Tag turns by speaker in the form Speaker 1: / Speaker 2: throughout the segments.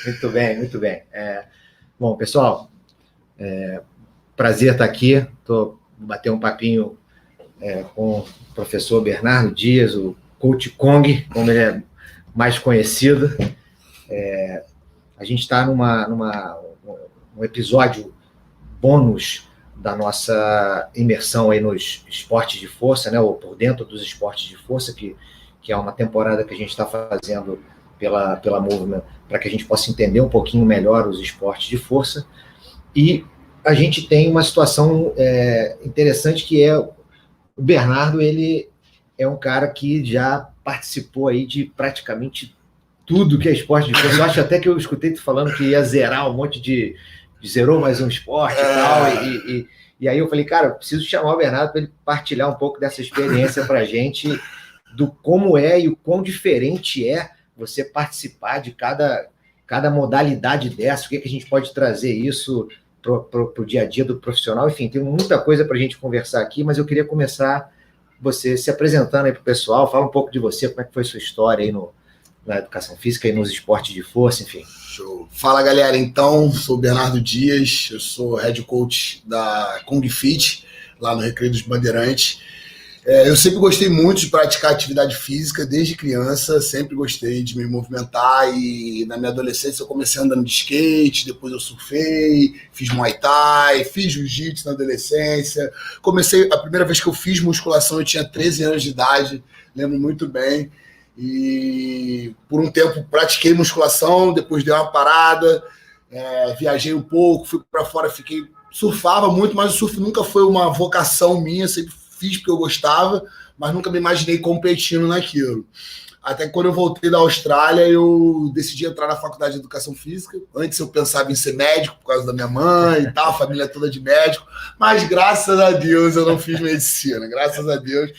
Speaker 1: Muito bem, muito bem. Bom, pessoal, prazer estar aqui. Vou bater um papinho com o professor Bernardo Dias, o Coach Kong, como ele é mais conhecido. A gente está num episódio bônus da nossa imersão aí nos esportes de força, né, ou por dentro dos esportes de força, que é uma temporada que a gente está fazendo pela Movement, para que a gente possa entender um pouquinho melhor os esportes de força. E a gente tem uma situação interessante, que é o Bernardo. Ele é um cara que já participou aí de praticamente tudo que é esporte de força. Eu acho até que eu escutei tu falando que ia zerar um monte de zerou mais um esporte e tal, e aí eu falei, cara, eu preciso chamar o Bernardo para ele partilhar um pouco dessa experiência para a gente, do como é e o quão diferente é você participar de cada modalidade dessa, o que a gente pode trazer isso para o dia a dia do profissional. Enfim, tem muita coisa para a gente conversar aqui, mas eu queria começar você se apresentando aí para o pessoal. Fala um pouco de você, como é que foi sua história aí na educação física e nos esportes de força, enfim.
Speaker 2: Show. Fala, galera. Então, sou o Bernardo Dias, eu sou head coach da Kung Fit, lá no Recreio dos Bandeirantes. Eu sempre gostei muito de praticar atividade física, desde criança, sempre gostei de me movimentar, e na minha adolescência eu comecei andando de skate, depois eu surfei, fiz Muay Thai, fiz Jiu-Jitsu na adolescência. A primeira vez que eu fiz musculação eu tinha 13 anos de idade, lembro muito bem. E por um tempo pratiquei musculação, depois dei uma parada, viajei um pouco, fui para fora, surfava muito, mas o surf nunca foi uma vocação minha, sempre fiz porque eu gostava, mas nunca me imaginei competindo naquilo. Até que quando eu voltei da Austrália, eu decidi entrar na faculdade de educação física. Antes eu pensava em ser médico por causa da minha mãe e tal, a família toda de médico, mas graças a Deus eu não fiz medicina, graças a Deus,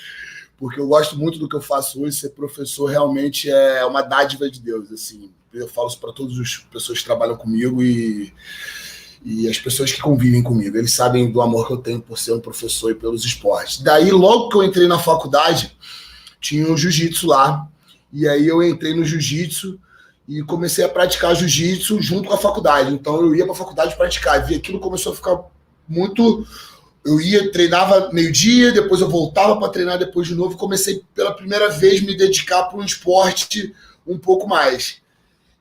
Speaker 2: porque eu gosto muito do que eu faço hoje. Ser professor realmente é uma dádiva de Deus, assim. Eu falo isso para todas as pessoas que trabalham comigo e as pessoas que convivem comigo. Eles sabem do amor que eu tenho por ser um professor e pelos esportes. Daí, logo que eu entrei na faculdade, tinha um jiu-jitsu lá, e aí eu entrei no jiu-jitsu e comecei a praticar jiu-jitsu junto com a faculdade. Então eu ia para a faculdade praticar, e aquilo começou a ficar muito... Eu treinava meio-dia, depois eu voltava para treinar depois de novo, e comecei pela primeira vez me dedicar para um esporte um pouco mais.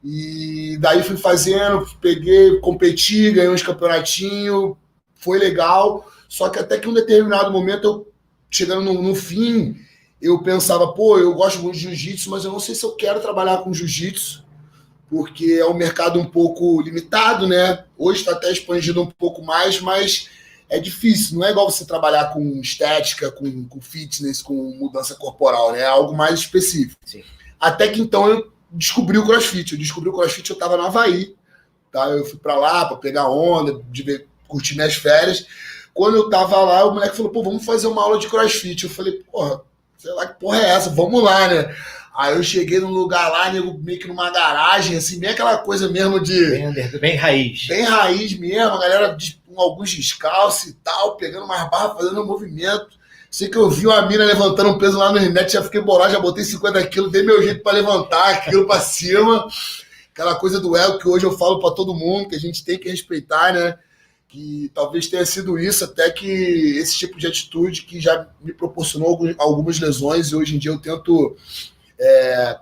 Speaker 2: E daí fui fazendo, competi, ganhei uns campeonatinhos, foi legal. Só que até que em um determinado momento, chegando no fim, eu pensava, eu gosto muito de jiu-jitsu, mas eu não sei se eu quero trabalhar com jiu-jitsu, porque é um mercado um pouco limitado, né? Hoje está até expandido um pouco mais, mas é difícil, não é igual você trabalhar com estética, com fitness, com mudança corporal, né? É algo mais específico.
Speaker 1: Sim.
Speaker 2: Até que então eu descobri o CrossFit. Eu estava no Havaí, tá? Eu fui para lá para pegar onda, curtir minhas férias. Quando eu estava lá, o moleque falou, vamos fazer uma aula de CrossFit. Eu falei, sei lá que porra é essa, vamos lá, né? Aí eu cheguei num lugar lá, meio que numa garagem, assim, bem aquela coisa mesmo de...
Speaker 1: Bem raiz.
Speaker 2: Bem raiz mesmo, a galera com alguns descalços e tal, pegando umas barras, fazendo um movimento. Sei que eu vi uma mina levantando um peso lá no Rinet, já fiquei bolado, já botei 50 quilos, dei meu jeito para levantar aquilo para cima. Aquela coisa do ego que hoje eu falo para todo mundo, que a gente tem que respeitar, né? Que talvez tenha sido isso, até que esse tipo de atitude que já me proporcionou algumas lesões, e hoje em dia eu tento...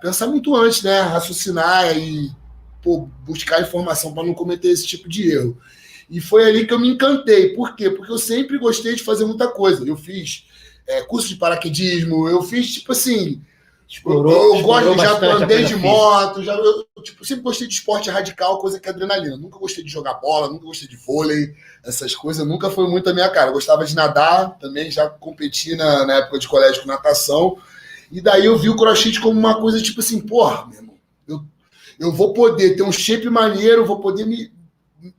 Speaker 2: pensar muito antes, né? Raciocinar e buscar informação para não cometer esse tipo de erro. E foi ali que eu me encantei. Por quê? Porque eu sempre gostei de fazer muita coisa. Eu fiz curso de paraquedismo, eu fiz, tipo assim... eu gosto, já andei de moto, sempre gostei de esporte radical, coisa que é adrenalina. Nunca gostei de jogar bola, nunca gostei de vôlei, essas coisas nunca foi muito a minha cara. Eu gostava de nadar, também já competi na época de colégio com natação. E daí eu vi o CrossFit como uma coisa tipo assim, meu irmão, eu vou poder ter um shape maneiro, vou poder me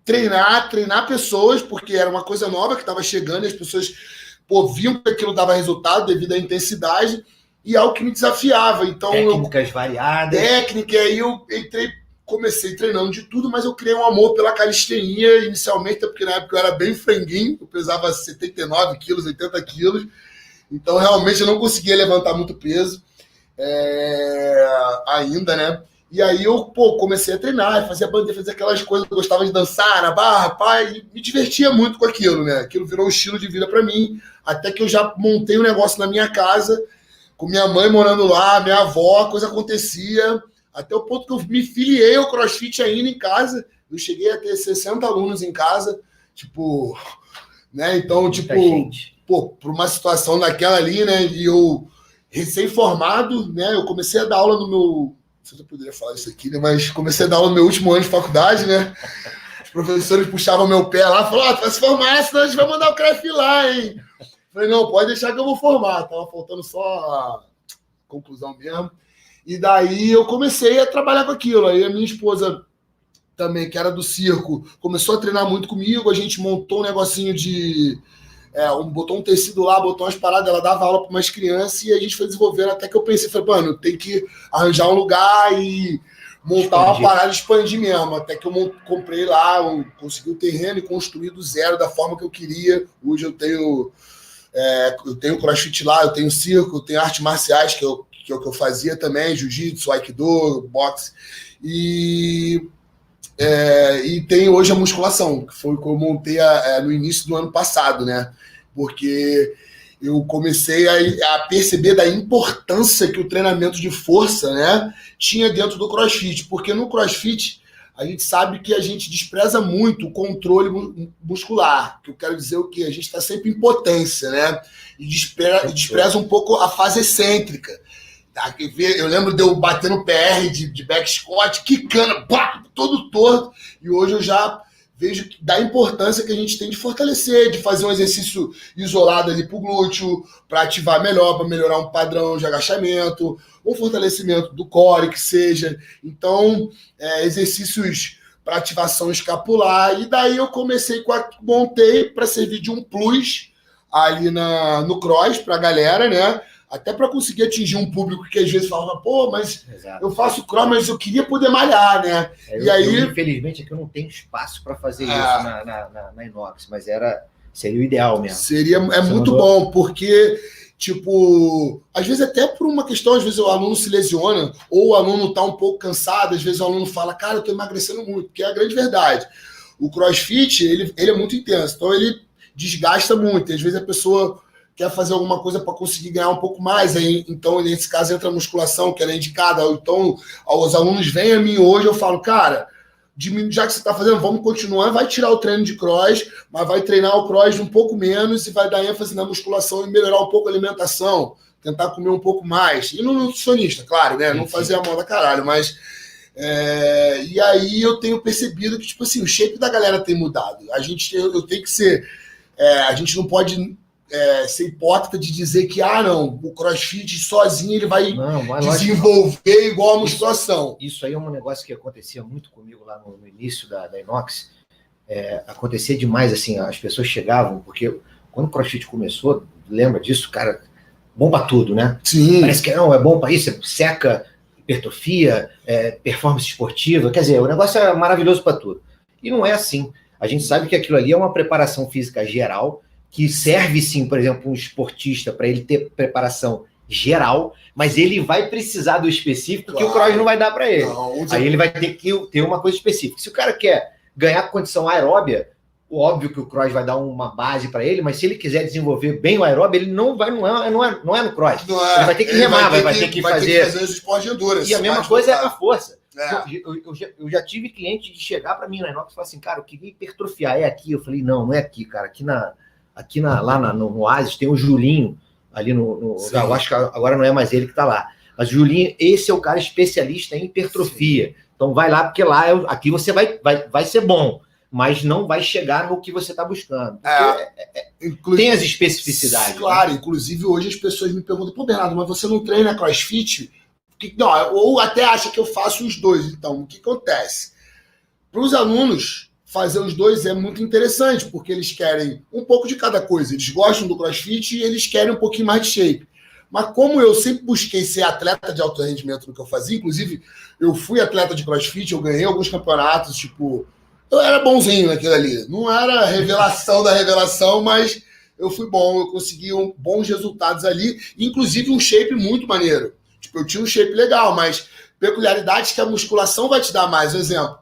Speaker 2: treinar pessoas, porque era uma coisa nova que estava chegando, e as pessoas viam que aquilo dava resultado devido à intensidade, e algo que me desafiava. Então,
Speaker 1: técnicas variadas.
Speaker 2: E aí eu comecei treinando de tudo, mas eu criei um amor pela calistenia inicialmente, porque na época eu era bem franguinho, eu pesava 79 quilos, 80 quilos, então realmente eu não conseguia levantar muito peso ainda, né? E aí eu, comecei a treinar, fazia bandeira, fazia aquelas coisas, eu gostava de dançar na barra, pai, e me divertia muito com aquilo, né? Aquilo virou um estilo de vida para mim, até que eu já montei um negócio na minha casa, com minha mãe morando lá, minha avó, a coisa acontecia, até o ponto que eu me filiei ao CrossFit ainda em casa. Eu cheguei a ter 60 alunos em casa, tipo, né? Então, tipo, por uma situação daquela ali, né? E eu, recém-formado, né? Eu comecei a dar aula no meu... Não sei se eu poderia falar isso aqui, né? Mas comecei a dar aula no meu último ano de faculdade, né? Os professores puxavam meu pé lá e falaram: tu vai se formar, senão a gente vai mandar o CREF lá, hein? Falei: não, pode deixar que eu vou formar. Tava faltando só a conclusão mesmo. E daí eu comecei a trabalhar com aquilo. Aí a minha esposa também, que era do circo, começou a treinar muito comigo. A gente montou um negocinho de... botou um tecido lá, botou umas paradas, ela dava aula para umas crianças e a gente foi desenvolvendo até que eu pensei, falei, mano, tem que arranjar um lugar e montar uma parada, expandir mesmo. Até que eu comprei lá, eu consegui o terreno e construí do zero da forma que eu queria. Hoje eu tenho CrossFit lá, eu tenho circo, eu tenho artes marciais, que é o que eu fazia também, jiu-jitsu, aikido, boxe. E tem hoje a musculação, que foi o que eu montei no início do ano passado, né? Porque eu comecei a perceber da importância que o treinamento de força, né, tinha dentro do CrossFit. Porque no CrossFit, a gente sabe que a gente despreza muito o controle muscular. Que eu quero dizer o quê? A gente está sempre em potência, né? E despreza um pouco a fase excêntrica. Eu lembro de eu bater no PR de back squat, quicando, pá, todo torto. E hoje eu já vejo da importância que a gente tem de fortalecer, de fazer um exercício isolado ali pro glúteo, para ativar melhor, para melhorar um padrão de agachamento, um fortalecimento do core, que seja. Então, exercícios para ativação escapular. E daí eu montei para servir de um plus ali no cross para a galera, né? Até para conseguir atingir um público que às vezes falava, pô, mas eu faço cross, mas eu queria poder malhar, né?
Speaker 1: Infelizmente, aqui eu não tenho espaço para fazer isso na Inox, mas seria o ideal mesmo.
Speaker 2: Muito bom, porque, tipo, às vezes até por uma questão, às vezes o aluno se lesiona, ou o aluno está um pouco cansado, às vezes o aluno fala, cara, eu estou emagrecendo muito, que é a grande verdade. O CrossFit, ele é muito intenso, então ele desgasta muito, às vezes a pessoa quer fazer alguma coisa para conseguir ganhar um pouco mais, aí, então nesse caso entra a musculação, que ela é indicada, então os alunos vêm a mim hoje, eu falo, cara, já que você está fazendo, vamos continuar, vai tirar o treino de cross, mas vai treinar o cross um pouco menos e vai dar ênfase na musculação e melhorar um pouco a alimentação, tentar comer um pouco mais, e no nutricionista, claro, né, não fazer a moda caralho, mas e aí eu tenho percebido que, tipo assim, o shape da galera tem mudado, eu tenho que ser, a gente não pode ser hipócrita de dizer que, não, o CrossFit sozinho ele vai desenvolver igual a musculação.
Speaker 1: Isso aí é um negócio que acontecia muito comigo lá no início da Inox. Acontecia demais, assim, as pessoas chegavam, porque quando o CrossFit começou, lembra disso, cara, bomba tudo, né?
Speaker 2: Sim.
Speaker 1: Parece que é bom para isso, seca hipertrofia, performance esportiva, quer dizer, o negócio é maravilhoso para tudo. E não é assim. A gente sabe que aquilo ali é uma preparação física geral, que serve sim, por exemplo, um esportista para ele ter preparação geral, mas ele vai precisar do específico que o cross não vai dar para ele. Aí ele vai ter que ter uma coisa específica. Se o cara quer ganhar condição aeróbia, óbvio que o cross vai dar uma base para ele, mas se ele quiser desenvolver bem o aeróbio, ele não é no cross. Ele vai ter que remar, vai ter que fazer
Speaker 2: os esportes de endurance.
Speaker 1: E a mesma coisa é a força. Eu já tive cliente de chegar para mim na Inox e falar assim, cara, eu queria hipertrofiar, é aqui. Eu falei, não é aqui, cara, lá no Oasis tem o Julinho, ali eu acho que agora não é mais ele que está lá, mas o Julinho, esse é o cara especialista em hipertrofia. Sim. Então vai lá, porque aqui você vai ser bom, mas não vai chegar no que você está buscando. Tem as especificidades.
Speaker 2: Claro, né? Inclusive hoje as pessoas me perguntam, pô, Bernardo, mas você não treina CrossFit? Não, ou até acha que eu faço os dois. Então, o que acontece? Para os alunos, fazer os dois é muito interessante, porque eles querem um pouco de cada coisa. Eles gostam do CrossFit e eles querem um pouquinho mais de shape. Mas como eu sempre busquei ser atleta de alto rendimento no que eu fazia, inclusive eu fui atleta de CrossFit, eu ganhei alguns campeonatos, tipo, eu era bonzinho naquilo ali. Não era a revelação da revelação, mas eu fui bom, eu consegui bons resultados ali, inclusive um shape muito maneiro. Tipo, eu tinha um shape legal, mas peculiaridades que a musculação vai te dar mais. Por exemplo,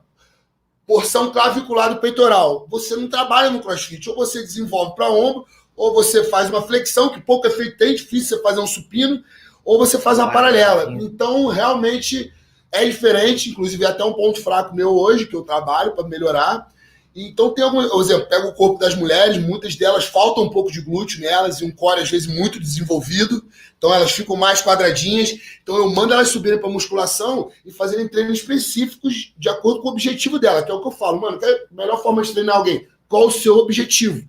Speaker 2: porção clavicular do peitoral. Você não trabalha no CrossFit. Ou você desenvolve para ombro, ou você faz uma flexão, que pouco efeito tem, difícil você fazer um supino, ou você faz uma paralela. Então, realmente, é diferente. Inclusive, é até um ponto fraco meu hoje, que eu trabalho para melhorar. Então, tem algum... Por exemplo, pega o corpo das mulheres, muitas delas faltam um pouco de glúteo nelas, e um core, às vezes, muito desenvolvido. Então, elas ficam mais quadradinhas. Então, eu mando elas subirem para musculação e fazerem treinos específicos de acordo com o objetivo dela, que é o que eu falo. Mano, qual é a melhor forma de treinar alguém? Qual o seu objetivo?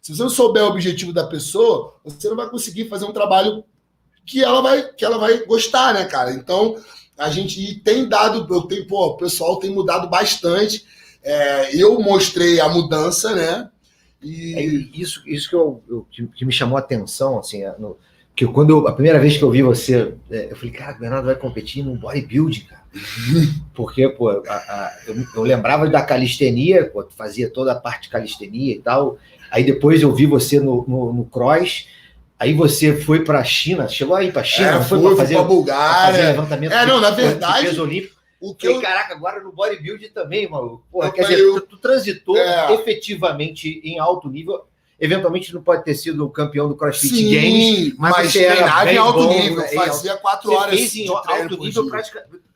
Speaker 2: Se você não souber o objetivo da pessoa, você não vai conseguir fazer um trabalho que ela vai gostar, né, cara? Então, a gente tem dado... o pessoal tem mudado bastante. Eu mostrei a mudança, né?
Speaker 1: E isso que me chamou a atenção, assim, que a primeira vez que eu vi você, eu falei, cara, o Bernardo vai competir no bodybuilding, cara. Porque, pô, eu lembrava da calistenia, pô, fazia toda a parte de calistenia e tal. Aí depois eu vi você no cross. Aí você foi para a China, chegou aí para a China,
Speaker 2: foi para fazer
Speaker 1: levantamento
Speaker 2: na verdade,
Speaker 1: de peso olímpico. Caraca, agora no bodybuilding também, maluco. Porra, tu transitou efetivamente em alto nível. Eventualmente não pode ter sido o campeão do CrossFit Games, mas você era
Speaker 2: em alto
Speaker 1: bom,
Speaker 2: nível. Fazia 4 horas.
Speaker 1: Você fez em alto nível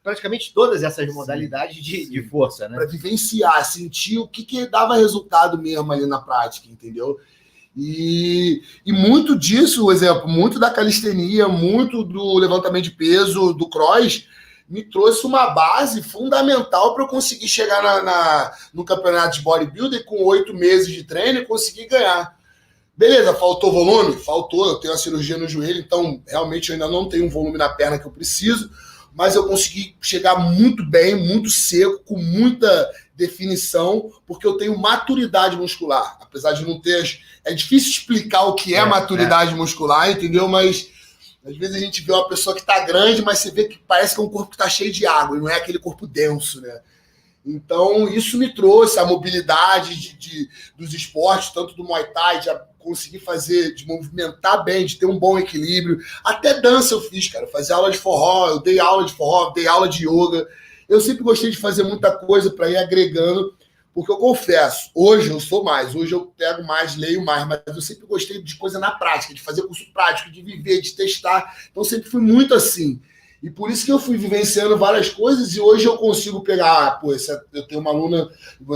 Speaker 1: praticamente todas essas modalidades de força, né?
Speaker 2: Para vivenciar, sentir o que dava resultado mesmo ali na prática, entendeu? E muito disso, por exemplo, muito da calistenia, muito do levantamento de peso, do cross, me trouxe uma base fundamental para eu conseguir chegar no campeonato de bodybuilder com 8 meses de treino e conseguir ganhar. Beleza, faltou volume? Faltou, eu tenho uma cirurgia no joelho, então realmente eu ainda não tenho um volume na perna que eu preciso, mas eu consegui chegar muito bem, muito seco, com muita definição, porque eu tenho maturidade muscular. Apesar de não ter... É difícil explicar o que é maturidade muscular, entendeu? Mas às vezes a gente vê uma pessoa que está grande, mas você vê que parece que é um corpo que está cheio de água, e não é aquele corpo denso, né? Então, isso me trouxe a mobilidade dos esportes, tanto do Muay Thai, de conseguir fazer, de movimentar bem, de ter um bom equilíbrio. Até dança eu fiz, cara. Fazer aula de forró, eu dei aula de forró, dei aula de yoga. Eu sempre gostei de fazer muita coisa para ir agregando, porque eu confesso, hoje eu sou mais, hoje eu pego mais, leio mais, mas eu sempre gostei de coisa na prática, de fazer curso prático, de viver, de testar. Então, sempre fui muito assim. E por isso que eu fui vivenciando várias coisas e hoje eu consigo pegar, eu tenho uma aluna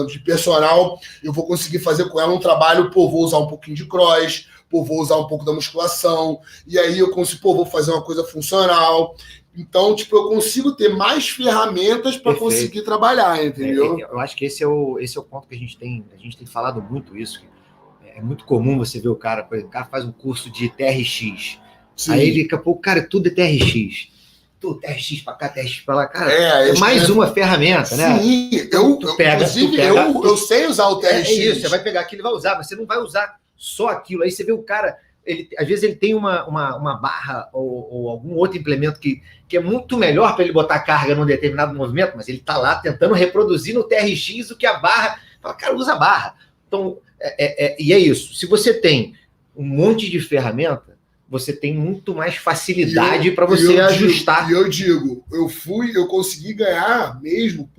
Speaker 2: de personal, eu vou conseguir fazer com ela um trabalho, vou usar um pouquinho de cross, vou usar um pouco da musculação, e aí eu consigo, vou fazer uma coisa funcional. Então, eu consigo ter mais ferramentas para conseguir trabalhar, entendeu?
Speaker 1: Eu acho que esse é o ponto que a gente tem falado muito isso. É muito comum você ver o cara, por exemplo, o cara faz um curso de TRX. Sim. Aí daqui a pouco, cara, tudo é TRX. Tudo TRX para cá, TRX para lá. Cara, é mais uma ferramenta, né?
Speaker 2: Sim, eu sei usar o TRX.
Speaker 1: É isso, você vai pegar aquilo e vai usar, mas você não vai usar só aquilo. Aí você vê o cara... às vezes ele tem uma barra ou algum outro implemento que é muito melhor para ele botar carga num determinado movimento, mas ele está lá tentando reproduzir no TRX o que a barra... Fala, cara, usa a barra. Então, e é isso. Se você tem um monte de ferramenta, você tem muito mais facilidade para você ajustar.
Speaker 2: Eu consegui ganhar mesmo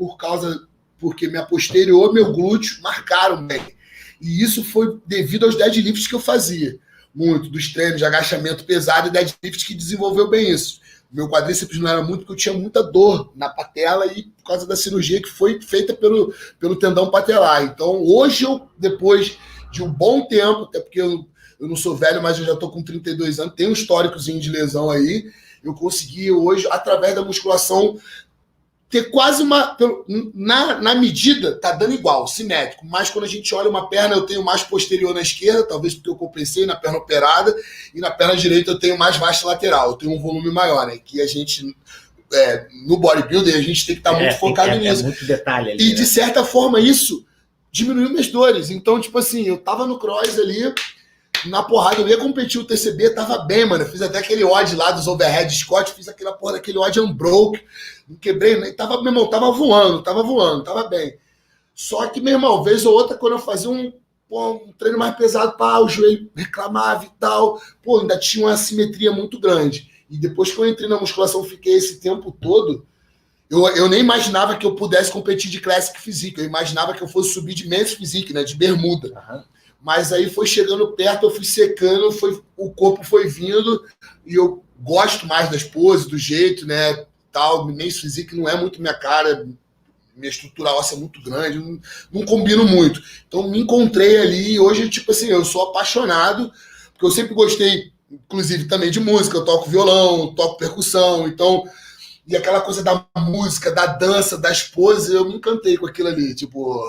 Speaker 2: porque minha posterior, meu glúteo marcaram bem. E isso foi devido aos deadlifts que eu fazia. Muito, dos treinos de agachamento pesado e deadlift que desenvolveu bem isso. Meu quadríceps não era muito, porque eu tinha muita dor na patela e por causa da cirurgia que foi feita pelo tendão patelar. Então, hoje, depois de um bom tempo, até porque eu não sou velho, mas eu já estou com 32 anos, tenho um históricozinho de lesão aí, eu consegui hoje, através da musculação, ter quase na medida, tá dando igual, simétrico, mas quando a gente olha uma perna, eu tenho mais posterior na esquerda, talvez porque eu compensei na perna operada, e na perna direita eu tenho mais vasta lateral, eu tenho um volume maior, né, que a gente, no bodybuilder, a gente tem que estar muito focado nisso.
Speaker 1: É muito detalhe ali,
Speaker 2: e de certa forma isso diminuiu minhas dores, então tipo assim, eu tava no cross ali, na porrada, eu ia competir o TCB, tava bem, mano. Eu fiz até aquele odd lá dos overhead Scott, fiz aquela porra daquele odd unbroke, não quebrei, né? Meu irmão, tava voando, tava bem. Só que, meu irmão, vez ou outra, quando eu fazia um treino mais pesado, o joelho reclamava e tal, ainda tinha uma assimetria muito grande. E depois que eu entrei na musculação, fiquei esse tempo todo, Eu nem imaginava que eu pudesse competir de Classic Physique. Eu imaginava que eu fosse subir de Men's Physique, né? De bermuda. Uhum. Mas aí foi chegando perto, eu fui secando, o corpo foi vindo e eu gosto mais das poses, do jeito, né? Tal, Men's Physique não é muito minha cara, minha estrutura óssea é muito grande, não combino muito. Então me encontrei ali e hoje, tipo assim, eu sou apaixonado, porque eu sempre gostei, inclusive, também de música. Eu toco violão, toco percussão, então... E aquela coisa da música, da dança, das poses, eu me encantei com aquilo ali. Tipo,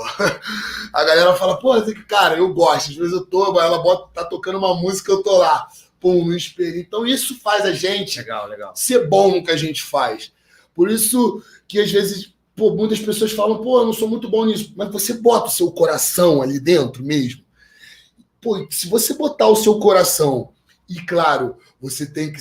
Speaker 2: a galera fala, pô, cara, eu gosto. Às vezes eu tô, ela tá tocando uma música, eu tô lá, pum, no espelho. Então isso faz a gente ser bom no que a gente faz. Por isso que às vezes, pô, muitas pessoas falam, pô, eu não sou muito bom nisso. Mas você bota o seu coração ali dentro mesmo. Pô, se você botar o seu coração, e claro, você tem que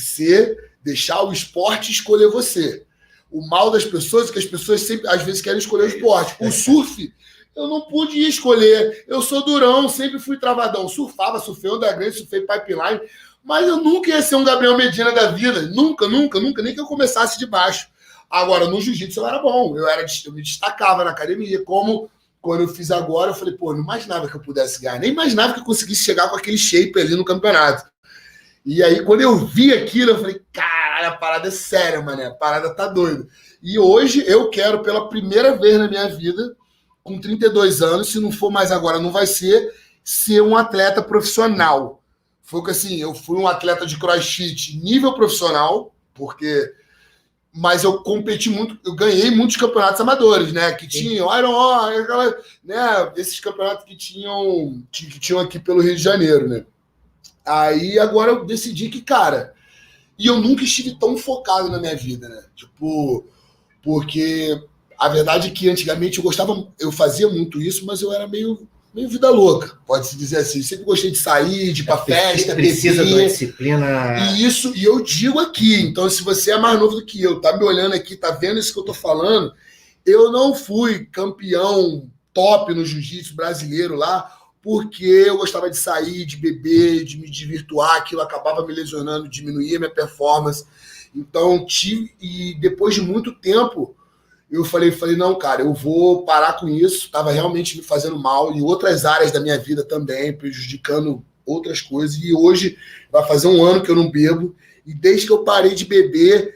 Speaker 2: deixar o esporte escolher você. O mal das pessoas é que as pessoas sempre, às vezes, querem escolher o esporte. O surf, eu não pude escolher. Eu sou durão, sempre fui travadão. Surfei onda grande, surfei pipeline, mas eu nunca ia ser um Gabriel Medina da vida. Nunca, nem que eu começasse de baixo. Agora, no jiu-jitsu eu era bom. Eu me destacava na academia. Como quando eu fiz agora, eu falei, pô, não imaginava que eu pudesse ganhar. Nem imaginava que eu conseguisse chegar com aquele shape ali no campeonato. E aí, quando eu vi aquilo, eu falei, caralho, a parada é séria, mané, a parada tá doida. E hoje eu quero, pela primeira vez na minha vida, com 32 anos, se não for mais agora, não vai ser um atleta profissional. Foi que assim, eu fui um atleta de crossfit nível profissional, mas eu competi muito, eu ganhei muitos campeonatos amadores, né? Que tinham né? Esses campeonatos que tinham aqui pelo Rio de Janeiro, né? Aí agora eu decidi que, cara, e eu nunca estive tão focado na minha vida, né? Tipo, porque a verdade é que antigamente eu fazia muito isso, mas eu era meio vida louca, pode-se dizer assim. Eu sempre gostei de sair, de ir pra festa,
Speaker 1: precisa de uma disciplina.
Speaker 2: E eu digo aqui, então se você é mais novo do que eu, tá me olhando aqui, tá vendo isso que eu tô falando, eu não fui campeão top no jiu-jitsu brasileiro lá, porque eu gostava de sair, de beber, de me desvirtuar, aquilo acabava me lesionando, diminuía minha performance. Então, e depois de muito tempo, eu falei, não, cara, eu vou parar com isso, estava realmente me fazendo mal, em outras áreas da minha vida também, prejudicando outras coisas, e hoje vai fazer um ano que eu não bebo, e desde que eu parei de beber,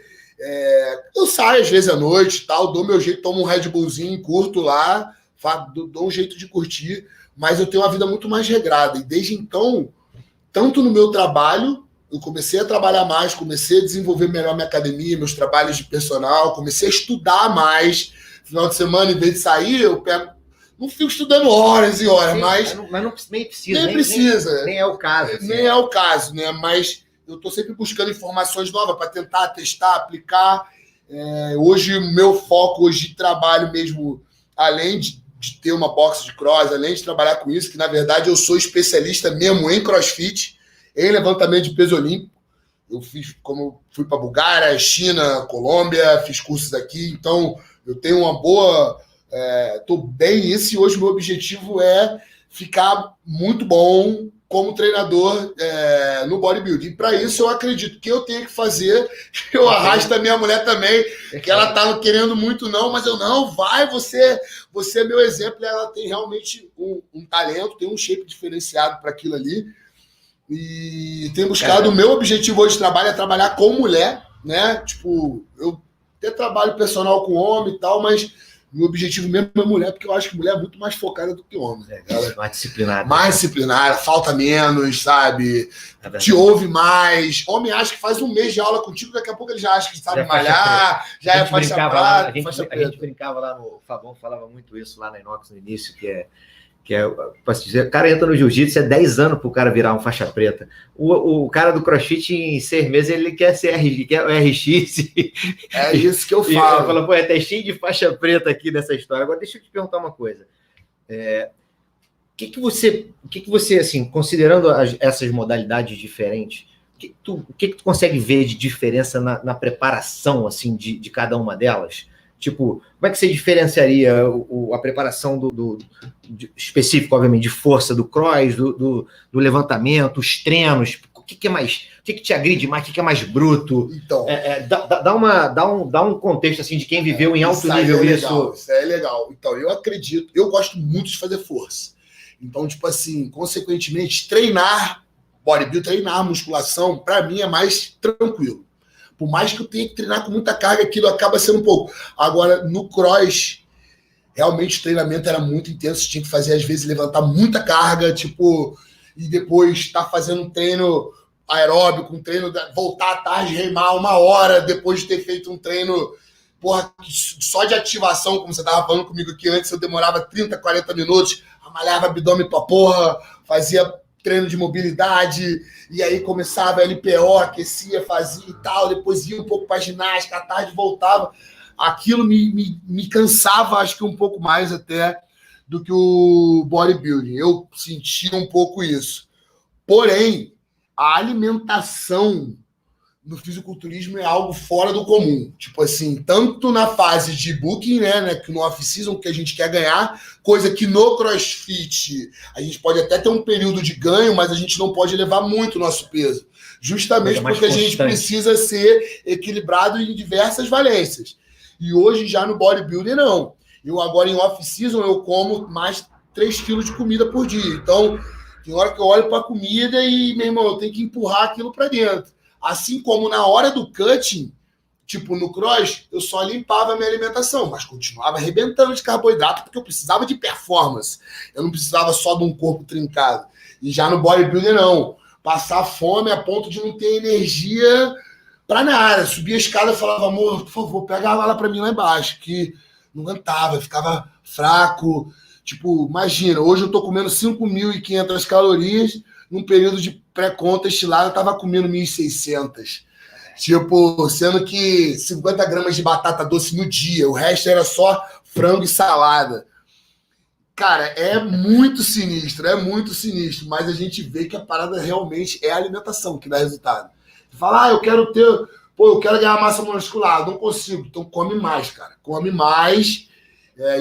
Speaker 2: eu saio às vezes à noite, tal, dou meu jeito, tomo um Red Bullzinho, curto lá, dou um jeito de curtir, mas eu tenho uma vida muito mais regrada. E desde então, tanto no meu trabalho, eu comecei a trabalhar mais, comecei a desenvolver melhor minha academia, meus trabalhos de personal, comecei a estudar mais. Final de semana, em vez de sair, eu pego... Não fico estudando horas e horas,
Speaker 1: sim,
Speaker 2: mas
Speaker 1: nem precisa.
Speaker 2: Nem precisa.
Speaker 1: Nem é o caso. Assim.
Speaker 2: Nem é o caso, né? Mas eu estou sempre buscando informações novas para tentar testar, aplicar. Hoje, o meu foco hoje de trabalho mesmo, além de ter uma box de cross, além de trabalhar com isso, que na verdade eu sou especialista mesmo em crossfit, em levantamento de peso olímpico. Eu fui para Bulgária, China, Colômbia, fiz cursos aqui, então eu tenho uma boa... Estou bem nisso e hoje o meu objetivo é ficar muito bom como treinador no bodybuilding. Para isso, eu acredito que eu tenho que fazer, eu arrasto a minha mulher também, que ela tá querendo muito não, mas eu não, você é meu exemplo, ela tem realmente um talento, tem um shape diferenciado para aquilo ali, e tenho buscado, o meu objetivo hoje de trabalho é trabalhar com mulher, né? Tipo, eu até trabalho personal com homem e tal, mas meu objetivo mesmo é mulher, porque eu acho que mulher é muito mais focada do que homem.
Speaker 1: Mais disciplinada.
Speaker 2: Mais disciplinada, falta menos, sabe? Te ouve mais. Homem acha que faz um mês de aula contigo, daqui a pouco ele já acha que sabe malhar, já é faixa prata.
Speaker 1: A gente brincava lá no Fabão, falava muito isso lá na Inox no início, que é posso dizer, o cara entra no jiu-jitsu, 10 anos pro cara virar um faixa preta. O cara do crossfit, em 6 meses, ele quer ser quer o RX.
Speaker 2: É isso que eu falo.
Speaker 1: Fala, pô, tá cheio de faixa preta aqui nessa história. Agora, deixa eu te perguntar uma coisa. O que você, assim, considerando essas modalidades diferentes, o que tu consegue ver de diferença na preparação, assim, de cada uma delas? Tipo, como é que você diferenciaria a preparação específico, obviamente, de força do cross, do levantamento, os treinos? que é mais... O que te agride mais? O que é mais bruto?
Speaker 2: Então...
Speaker 1: Dá um contexto, assim, de quem viveu em alto nível isso.
Speaker 2: Isso é legal. Então, eu acredito... Eu gosto muito de fazer força. Então, tipo assim, consequentemente, treinar bodybuilding, treinar musculação, para mim é mais tranquilo. Por mais que eu tenha que treinar com muita carga, aquilo acaba sendo um pouco. Agora, no cross, realmente o treinamento era muito intenso, tinha que fazer, às vezes, levantar muita carga, tipo, e depois estar fazendo um treino aeróbico, um treino, voltar à tarde, remar 1 hora, depois de ter feito um treino, porra, só de ativação, como você estava falando comigo aqui antes, eu demorava 30, 40 minutos, amalhava abdômen pra porra, fazia treino de mobilidade, e aí começava LPO, aquecia, fazia e tal, depois ia um pouco para ginástica, à tarde voltava. Aquilo me cansava, acho que um pouco mais até do que o bodybuilding. Eu sentia um pouco isso. Porém, a alimentação no fisiculturismo é algo fora do comum. Tipo assim, tanto na fase de booking, né, que no off-season que a gente quer ganhar, coisa que no CrossFit a gente pode até ter um período de ganho, mas a gente não pode elevar muito o nosso peso. Justamente porque a gente precisa ser equilibrado em diversas valências. E hoje já no bodybuilding não. Eu agora em off-season eu como mais 3 quilos de comida por dia. Então, tem hora que eu olho para a comida e, meu irmão, eu tenho que empurrar aquilo para dentro. Assim como na hora do cutting, tipo no cross, eu só limpava a minha alimentação, mas continuava arrebentando de carboidrato porque eu precisava de performance. Eu não precisava só de um corpo trincado. E já no bodybuilder, não. Passar fome a ponto de não ter energia para nada. Subia a escada e falava, amor, por favor, pega água lá para mim lá embaixo, que não aguentava, ficava fraco. Tipo, imagina, hoje eu tô comendo 5.500 calorias, num período de pré-contest lá, eu tava comendo 1.600. Tipo, sendo que 50 gramas de batata doce no dia, o resto era só frango e salada. Cara, é muito sinistro, mas a gente vê que a parada realmente é a alimentação que dá resultado. Você fala, eu quero ganhar massa muscular, não consigo, então come mais, cara, come mais.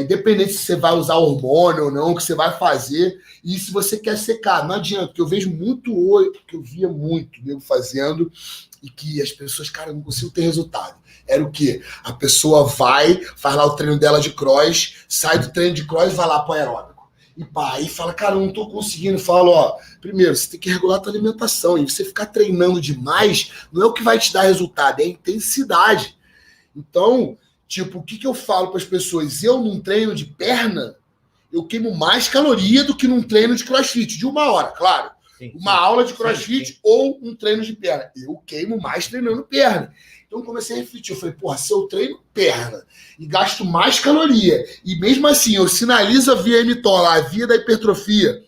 Speaker 2: Independente se você vai usar hormônio ou não, o que você vai fazer, e se você quer secar, não adianta, porque eu vejo muito hoje, que eu via muito nego fazendo, e que as pessoas, cara, não consigo ter resultado. Era o quê? A pessoa vai, faz lá o treino dela de cross, sai do treino de cross e vai lá pro aeróbico. E pá, aí fala, cara, eu não tô conseguindo. Fala, ó, primeiro, você tem que regular a tua alimentação, e você ficar treinando demais, não é o que vai te dar resultado, é a intensidade. Então, tipo, o que eu falo para as pessoas? Eu, num treino de perna, eu queimo mais caloria do que num treino de crossfit, de 1 hora, claro. Sim, uma aula de crossfit sim. Ou um treino de perna. Eu queimo mais treinando perna. Então, eu comecei a refletir. Eu falei, porra, se eu treino perna e gasto mais caloria, e mesmo assim eu sinalizo a via mTOR lá, a via da hipertrofia,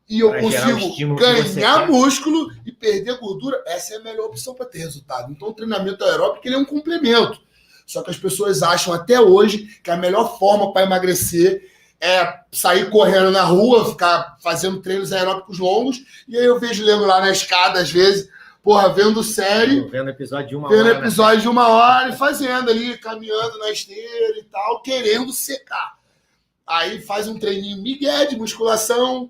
Speaker 2: e eu consigo ganhar músculo e perder gordura, essa é a melhor opção para ter resultado. Então, o treinamento aeróbico ele é um complemento. Só que as pessoas acham até hoje que a melhor forma para emagrecer é sair correndo na rua, ficar fazendo treinos aeróbicos longos, e aí eu vejo lendo lá na escada, às vezes, porra, vendo série,
Speaker 1: vendo episódio de 1
Speaker 2: hora. Vendo episódio de 1 hora e fazendo ali, caminhando na esteira e tal, querendo secar. Aí faz um treininho migué de musculação,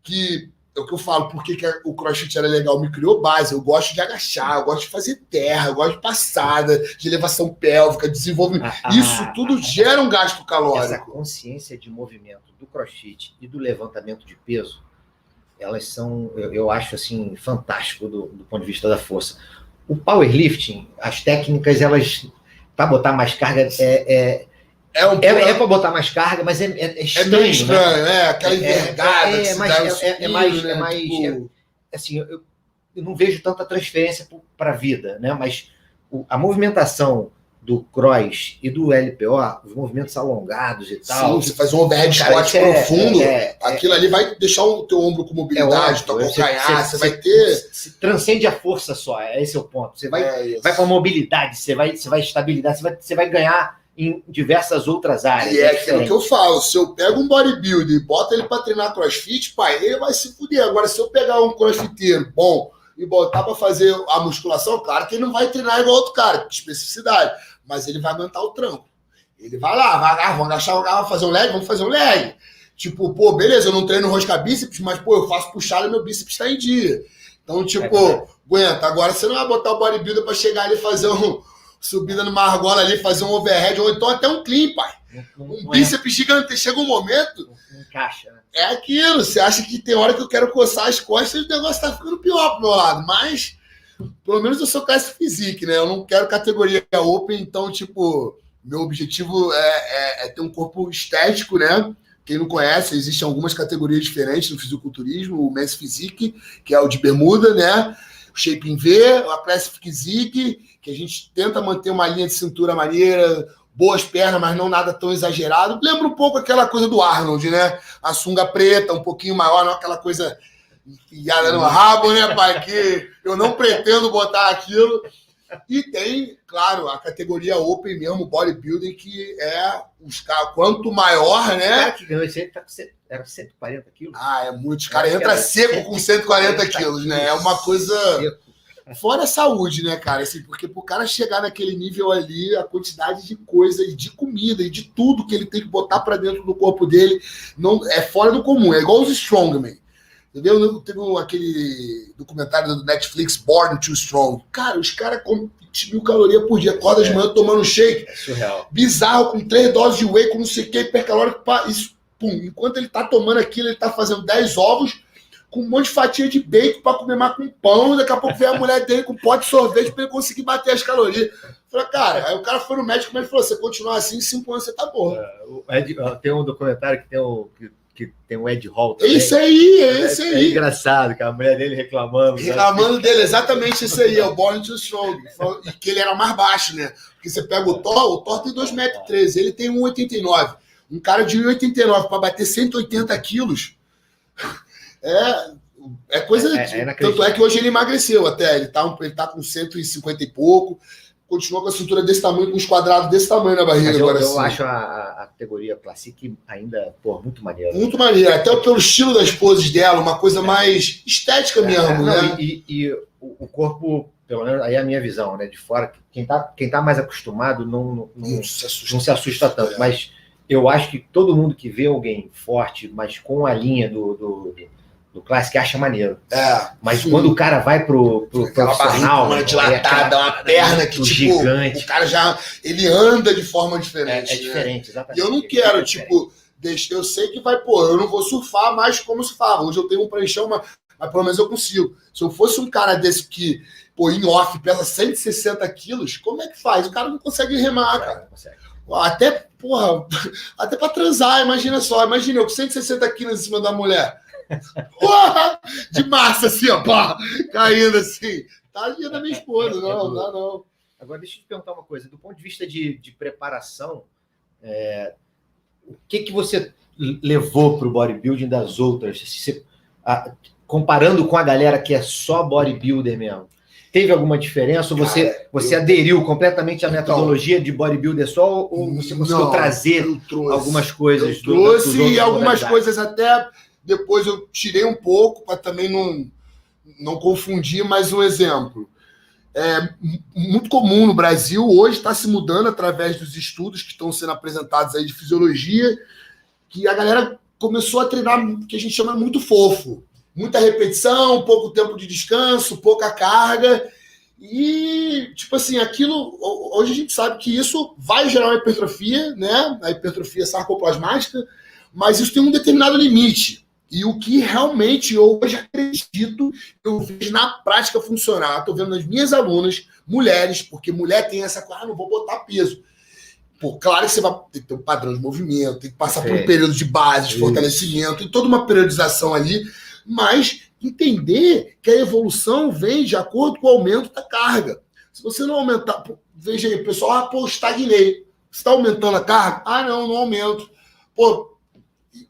Speaker 2: que é o que eu falo, porque que o CrossFit era legal, me criou base. Eu gosto de agachar, eu gosto de fazer terra, eu gosto de passada, de elevação pélvica, desenvolvimento. Isso tudo gera um gasto calórico.
Speaker 1: Essa consciência de movimento do CrossFit e do levantamento de peso, elas são, eu acho assim, fantástico do ponto de vista da força. O powerlifting, as técnicas, elas, para botar mais carga, é para botar mais carga, mas é estranho.
Speaker 2: É meio estranho, né? Aquela envergada.
Speaker 1: Assim, eu não vejo tanta transferência para a vida, né? Mas a movimentação do cross e do LPO, os movimentos alongados e tal.
Speaker 2: Sim, você faz um overhead squat profundo, aquilo ali vai deixar o teu ombro com mobilidade, tua calcanhar, você vai ter...
Speaker 1: Se transcende a força só, esse é o ponto. Você vai para a mobilidade, você vai estabilidade, você vai ganhar em diversas outras áreas.
Speaker 2: E é aquilo que eu falo, se eu pego um bodybuilder e boto ele para treinar crossfit, pai, ele vai se fuder. Agora, se eu pegar um crossfiteiro bom e botar para fazer a musculação, claro que ele não vai treinar igual outro cara, especificidade, mas ele vai aguentar o tranco. Ele vai lá, vamos agachar, vamos fazer um leg, vamos fazer um leg. Tipo, pô, beleza, eu não treino rosca bíceps, mas, pô, eu faço puxada e meu bíceps está em dia. Então, tipo, aguenta. Agora você não vai botar o bodybuilder pra chegar ali e fazer subida no argola ali, fazer um overhead, ou então até um clean, pai. Um bíceps gigante. Chega um momento...
Speaker 1: Não encaixa, né?
Speaker 2: É aquilo. Você acha que tem hora que eu quero coçar as costas e o negócio tá ficando pior pro meu lado. Mas, pelo menos eu sou classe physique, né? Eu não quero categoria open, então, tipo... Meu objetivo é ter um corpo estético, né? Quem não conhece, existem algumas categorias diferentes no fisiculturismo, o Men's Physique, que é o de bermuda, né? O Shape in V, a Classic Physique, que a gente tenta manter uma linha de cintura maneira, boas pernas, mas não nada tão exagerado. Lembra um pouco aquela coisa do Arnold, né? A sunga preta, um pouquinho maior, não aquela coisa enfiada no rabo, né, pai? Que eu não pretendo botar aquilo. E tem, claro, a categoria Open mesmo, bodybuilding, que é os caras, quanto maior, né? O cara
Speaker 1: que ganhou esse aí era 140 quilos.
Speaker 2: Ah, é muito. Os caras entram seco com 140 quilos, né? É uma coisa... Fora a saúde, né, cara? Assim, porque pro cara chegar naquele nível ali, a quantidade de coisa, e de comida, e de tudo que ele tem que botar pra dentro do corpo dele, não, é fora do comum. É igual os Strongman. Entendeu? Teve aquele documentário do Netflix, Born Too Strong. Cara, os caras comem 20 mil calorias por dia, acorda de manhã tomando um shake.
Speaker 1: É surreal.
Speaker 2: Bizarro, com 3 doses de whey, com não sei o que, hipercalórico. Isso, pum. Enquanto ele tá tomando aquilo, ele tá fazendo 10 ovos com um monte de fatia de bacon pra comer mais com pão. Daqui a pouco vem a mulher dele com um pote de sorvete pra ele conseguir bater as calorias. Falei, cara, aí o cara foi no médico, mas ele falou: você continuar assim, em 5 anos você tá bom.
Speaker 1: Tem um documentário que tem o Ed Hall também.
Speaker 2: É isso aí.
Speaker 1: É engraçado, que a mulher dele reclamando.
Speaker 2: Reclamando dele, exatamente isso aí, é o Born Too Strong. E que ele era mais baixo, né? Porque você pega o Thor tem 2,13 metros, ele tem 1,89. Um cara de 1,89 para bater 180 quilos é coisa... Tanto é que hoje ele emagreceu até, ele tá com 150 e pouco, continua com a cintura desse tamanho, com os quadrados desse tamanho na barriga.
Speaker 1: Mas eu acho a categoria Classic ainda, muito maneira.
Speaker 2: Muito maneira, até pelo estilo das poses dela, uma coisa mais estética mesmo, né?
Speaker 1: E o corpo, pelo menos aí é a minha visão, né, de fora, quem tá mais acostumado não se assusta tanto, mas eu acho que todo mundo que vê alguém forte, mas com a linha do Classic acha maneiro. Mas sim, quando o cara vai pro profissional...
Speaker 2: Uma dilatada, uma perna que, tipo, gigante. O cara ele anda de forma diferente.
Speaker 1: É diferente, exatamente.
Speaker 2: E eu não quero, eu sei que eu não vou surfar mais como surfava. Hoje eu tenho um pranchão, mas pelo menos eu consigo. Se eu fosse um cara desse que, em off, pesa 160 quilos, como é que faz? O cara não consegue remar, cara. Não consegue. Até pra transar, imagina só. Imagina eu com 160 quilos em cima da mulher. Porra! De massa, assim, ó, pá, caindo assim. Tadinha da minha esposa, não dá não.
Speaker 1: Agora, deixa eu te perguntar uma coisa. Do ponto de vista de preparação, o que você levou para o bodybuilding das outras? Comparando com a galera que é só bodybuilder mesmo, teve alguma diferença? Ou você aderiu completamente à metodologia de bodybuilder só? Ou você conseguiu trazer algumas coisas?
Speaker 2: Eu trouxe algumas coisas até... Depois eu tirei um pouco para também não confundir, mas um exemplo. É muito comum no Brasil, hoje está se mudando através dos estudos que estão sendo apresentados aí de fisiologia, que a galera começou a treinar o que a gente chama muito fofo. Muita repetição, pouco tempo de descanso, pouca carga. E, tipo assim, aquilo... Hoje a gente sabe que isso vai gerar uma hipertrofia, né? A hipertrofia sarcoplasmática, mas isso tem um determinado limite. E o que realmente eu hoje acredito, eu vejo na prática funcionar. Estou vendo nas minhas alunas, mulheres, porque mulher tem essa coisa, não vou botar peso. Claro que você vai ter um padrão de movimento, tem que passar por um período de base, de fortalecimento, tem toda uma periodização ali, mas entender que a evolução vem de acordo com o aumento da carga. Se você não aumentar... Veja aí, pessoal, estagnei. Você está aumentando a carga? Não aumento.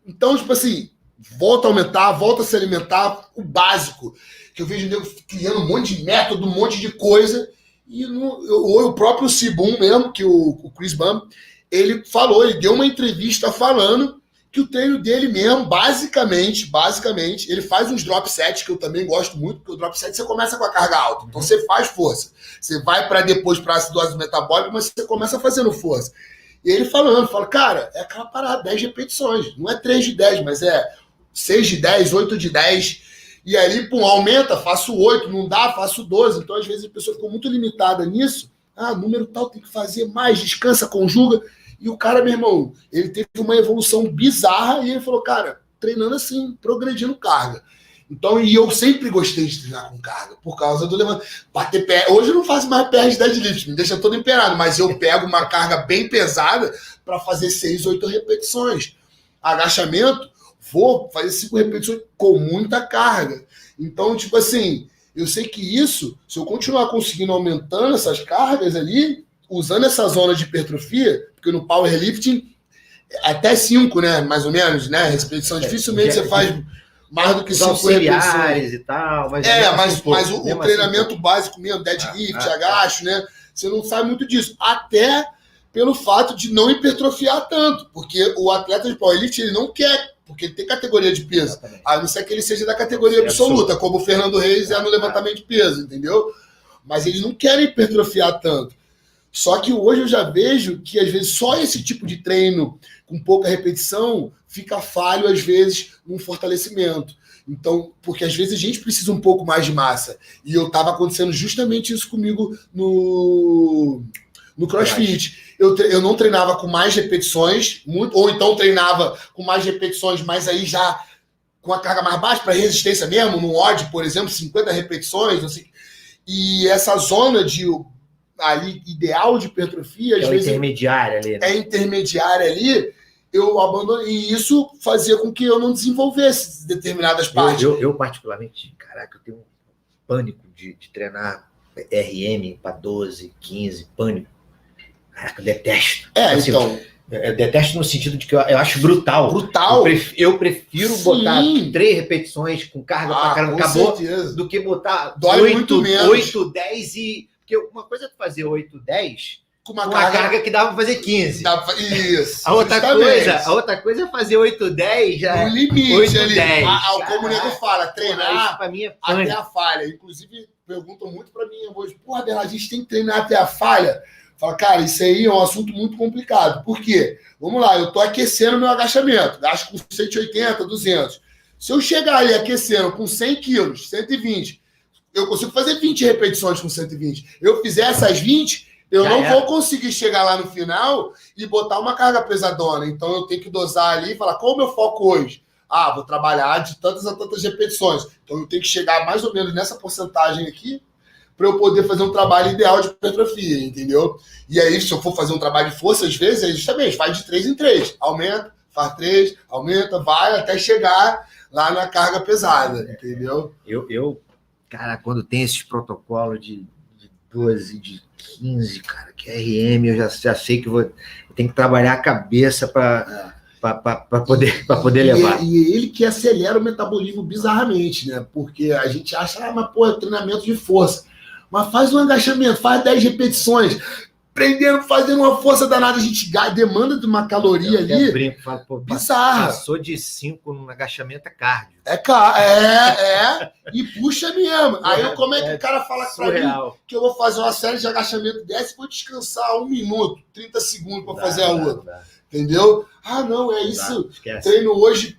Speaker 2: Então, tipo assim... Volta a aumentar, volta a se alimentar, o básico. Que eu vejo nego criando um monte de método, um monte de coisa. E o próprio Sibum mesmo, que o Chris Bump, ele deu uma entrevista falando que o treino dele mesmo, basicamente, ele faz uns drop sets, que eu também gosto muito, porque o drop set você começa com a carga alta. Então você faz força. Você vai para depois para a acidose metabólica, mas você começa fazendo força. E ele fala, cara, é aquela parada, 10 repetições. Não é 3 de 10, mas é 6 de 10, 8 de 10, E ali, pum, aumenta, faço 8, não dá, faço 12. Então, às vezes, a pessoa ficou muito limitada nisso. Número tal tem que fazer mais, descansa, conjuga. E o cara, meu irmão, ele teve uma evolução bizarra e ele falou, cara, treinando assim, progredindo carga. Então, e eu sempre gostei de treinar com carga, por causa do levantamento. Bater pé. Hoje eu não faço mais PR de deadlift, me deixa todo empenado, mas eu pego uma carga bem pesada para fazer 6, 8 repetições. Agachamento, vou fazer 5 repetições com muita carga. Então, tipo assim, eu sei que isso, se eu continuar conseguindo aumentando essas cargas ali, usando essa zona de hipertrofia, porque no powerlifting, até 5, né, mais ou menos, né, repetição, dificilmente você faz mais do que 5
Speaker 1: auxiliares e tal. Mas
Speaker 2: o treinamento básico mesmo, deadlift, agacho, né, você não sabe muito disso. Até pelo fato de não hipertrofiar tanto, porque o atleta de powerlifting, ele não quer, porque ele tem categoria de peso, a não ser que ele seja da categoria absoluta, como o Fernando Reis é no levantamento de peso, entendeu? Mas eles não querem hipertrofiar tanto. Só que hoje eu já vejo que, às vezes, só esse tipo de treino com pouca repetição fica falho, às vezes, num fortalecimento. Então, porque às vezes a gente precisa um pouco mais de massa. E eu estava acontecendo justamente isso comigo no CrossFit. Eu não treinava com mais repetições, ou então treinava com mais repetições, mas aí já com a carga mais baixa, para resistência mesmo, no odd, por exemplo, 50 repetições. Assim, e essa zona de ali ideal de hipertrofia, às vezes
Speaker 1: intermediária ali, né?
Speaker 2: Intermediária ali, eu abandonei, e isso fazia com que eu não desenvolvesse determinadas partes.
Speaker 1: Eu particularmente, caraca, eu tenho um pânico de treinar RM para 12, 15, pânico. Caraca, eu detesto. Assim,
Speaker 2: então...
Speaker 1: Eu detesto no sentido de que eu acho brutal.
Speaker 2: Brutal?
Speaker 1: Eu prefiro botar 3 repetições com carga pra caramba, acabou,
Speaker 2: certeza,
Speaker 1: do que botar
Speaker 2: 8,
Speaker 1: 10 e... Porque uma coisa é fazer 8, 10
Speaker 2: com uma
Speaker 1: carga que dava pra fazer 15.
Speaker 2: Isso.
Speaker 1: A outra coisa é fazer 8, 10 já.
Speaker 2: O limite 8, ali. 10. Como o nego fala, treinar
Speaker 1: pra mim
Speaker 2: até a falha. Inclusive, perguntam muito pra mim hoje, porra, Bela, a gente tem que treinar até a falha? Fala, cara, isso aí é um assunto muito complicado. Por quê? Vamos lá, eu tô aquecendo meu agachamento. Gasto com 180, 200. Se eu chegar ali aquecendo com 100 quilos, 120, eu consigo fazer 20 repetições com 120. Eu fizer essas 20, eu não vou conseguir chegar lá no final e botar uma carga pesadona. Então eu tenho que dosar ali e falar, qual é o meu foco hoje? Vou trabalhar de tantas a tantas repetições. Então eu tenho que chegar mais ou menos nessa porcentagem aqui para eu poder fazer um trabalho ideal de hipertrofia, entendeu? E aí, se eu for fazer um trabalho de força, às vezes, é justamente, faz de 3 em 3. Aumenta, faz 3, aumenta, vai até chegar lá na carga pesada, entendeu?
Speaker 1: Cara, quando tem esses protocolos de 12, de 15, cara, que é RM, eu já sei que eu tenho que trabalhar a cabeça para poder levar.
Speaker 2: E ele que acelera o metabolismo bizarramente, né? Porque a gente acha, mas pô, é treinamento de força. Mas faz um agachamento, faz 10 repetições, fazendo uma força danada, a gente demanda de uma caloria ali.
Speaker 1: Brinco, falo, pô,
Speaker 2: bizarra.
Speaker 1: Passou de 5 no agachamento, é cardio.
Speaker 2: E puxa mesmo. Aí como é que o cara fala pra mim que eu vou fazer uma série de agachamento dessa e vou descansar 1 minuto, 30 segundos para fazer a outra? Entendeu? Não, é isso. Treino hoje,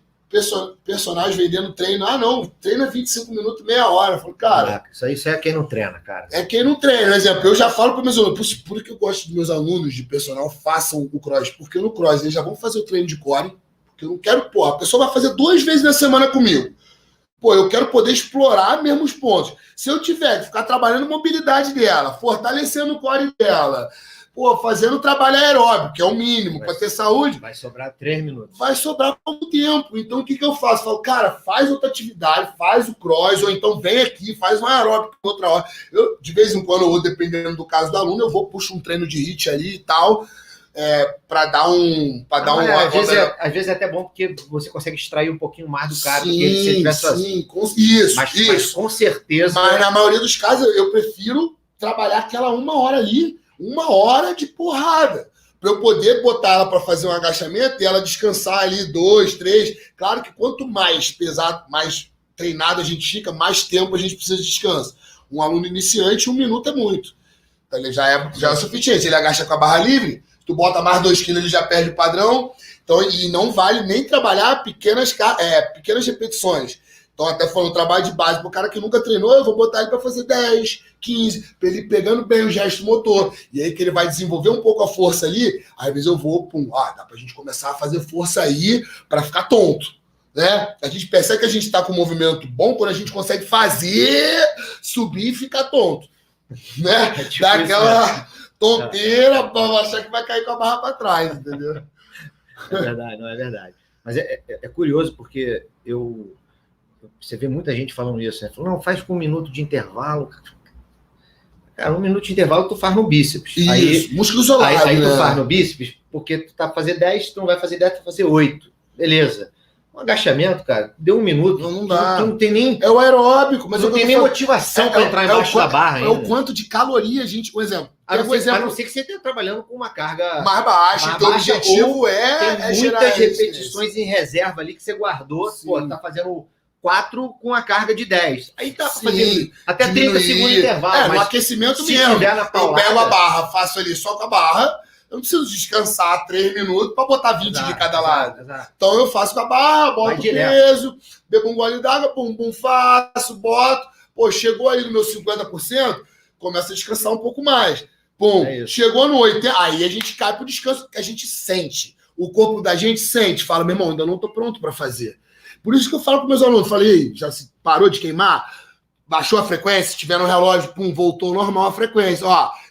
Speaker 2: personagem vendendo treino. Não, treina 25 minutos, meia hora. Eu falo, cara...
Speaker 1: Isso é quem não treina, cara.
Speaker 2: É quem não treina. Por exemplo, eu já falo para meus alunos, por que eu gosto dos meus alunos de personal, façam o cross. Porque no cross eles já vão fazer o treino de core, porque eu não quero, a pessoa vai fazer 2 vezes na semana comigo. Eu quero poder explorar mesmo os pontos. Se eu tiver que ficar trabalhando a mobilidade dela, fortalecendo o core dela, fazendo trabalho aeróbico, que é o mínimo para ter saúde.
Speaker 1: Vai sobrar 3 minutos.
Speaker 2: Vai sobrar pouco tempo. Então, o que eu faço? Eu falo, cara, faz outra atividade, faz o cross, ou então vem aqui, faz um aeróbico outra hora. De vez em quando, dependendo do caso do aluno, eu puxo um treino de HIIT ali e tal, para dar um...
Speaker 1: Às vezes é até bom, porque você consegue extrair um pouquinho mais do cara do que se ele tivesse sozinho.
Speaker 2: Mas
Speaker 1: com certeza...
Speaker 2: Mas na maioria dos casos, eu prefiro trabalhar aquela 1 hora ali, 1 hora de porrada, para eu poder botar ela para fazer um agachamento e ela descansar ali 2, 3. Claro que quanto mais pesado, mais treinado a gente fica, mais tempo a gente precisa de descanso. Um aluno iniciante, 1 minuto é muito. Então, ele já é o suficiente. Ele agacha com a barra livre, tu bota mais 2 quilos, ele já perde o padrão. Então, e não vale nem trabalhar pequenas repetições. Então, até falando trabalho de base para o cara que nunca treinou, eu vou botar ele para fazer 10, 15, para ele pegando bem o gesto motor. E aí que ele vai desenvolver um pouco a força ali, às vezes eu vou, dá para a gente começar a fazer força aí para ficar tonto. Né? A gente percebe que a gente está com um movimento bom quando a gente consegue fazer, subir e ficar tonto. Né?
Speaker 1: Tipo
Speaker 2: Dá aquela
Speaker 1: isso, né?
Speaker 2: tonteira para achar que vai cair com a barra para trás, entendeu?
Speaker 1: É verdade, não é verdade. Mas é curioso porque você vê muita gente falando isso, né? Falando, não, faz com 1 minuto de intervalo. Cara, 1 minuto de intervalo tu faz no bíceps.
Speaker 2: Isso,
Speaker 1: aí,
Speaker 2: músculo isolado.
Speaker 1: Aí
Speaker 2: né?
Speaker 1: tu faz no bíceps porque tu tá fazendo 10, tu não vai fazer 10, tu vai fazer 8. Beleza. Um agachamento, cara, deu 1 minuto.
Speaker 2: Não dá.
Speaker 1: Tu não tem nem...
Speaker 2: É o aeróbico. Mas
Speaker 1: não tem nem motivação para entrar embaixo da barra ainda.
Speaker 2: É o quanto de caloria a gente... Um exemplo.
Speaker 1: A não ser que você esteja trabalhando com uma carga
Speaker 2: mais baixa. Então o objetivo
Speaker 1: tem muitas repetições em reserva ali que você guardou. Sim. Pô, tá fazendo 4 com a carga de 10. Aí tá fazendo até 30 segundos de intervalo.
Speaker 2: No aquecimento mesmo. Eu pego a barra, faço ali só com a barra. Eu não preciso descansar 3 minutos para botar 20 de cada lado. Exato. Então eu faço com a barra, boto o peso, bebo um gole d'água, faço, boto. Pô, chegou aí no meu 50%, começa a descansar um pouco mais. Chegou no 80%, aí a gente cai pro descanso, que a gente sente. O corpo da gente sente, fala, meu irmão, ainda não tô pronto para fazer. Por isso que eu falo para meus alunos, falei, já se parou de queimar? Baixou a frequência, tiver no relógio, voltou normal a frequência.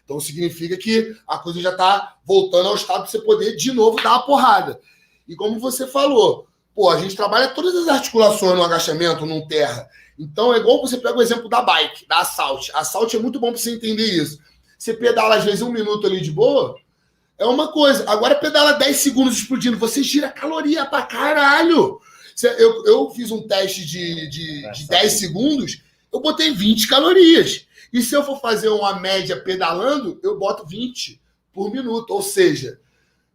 Speaker 2: Então significa que a coisa já está voltando ao estado para você poder de novo dar a porrada. E como você falou, a gente trabalha todas as articulações no agachamento, no terra. Então é igual você pega o exemplo da bike, da Assault. A Assault é muito bom para você entender isso. Você pedala às vezes 1 minuto ali de boa, é uma coisa. Agora pedala 10 segundos explodindo, você gira caloria pra caralho. Eu fiz um teste de 10 segundos, eu botei 20 calorias. E se eu for fazer uma média pedalando, eu boto 20 por minuto. Ou seja,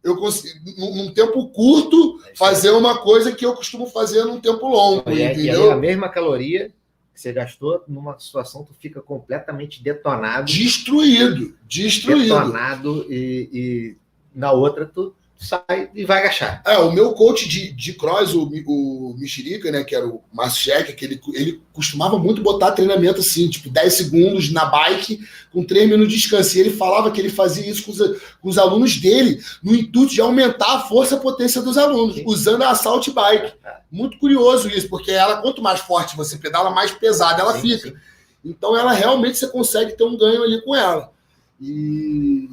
Speaker 2: eu consigo, num tempo curto, fazer uma coisa que eu costumo fazer num tempo longo. Entendeu?
Speaker 1: E aí a mesma caloria que você gastou, numa situação tu fica completamente detonado.
Speaker 2: Destruído.
Speaker 1: Detonado e na outra tu sai e vai agachar.
Speaker 2: O meu coach de cross, o Mexerica, né, que era o Márcio Checa, que ele costumava muito botar treinamento assim, tipo 10 segundos na bike com 3 minutos de descanso. E ele falava que ele fazia isso com os alunos dele, no intuito de aumentar a força e a potência dos alunos, usando a Assault Bike. Muito curioso isso, porque ela, quanto mais forte você pedala, mais pesada ela fica. Sim. Então ela realmente você consegue ter um ganho ali com ela. E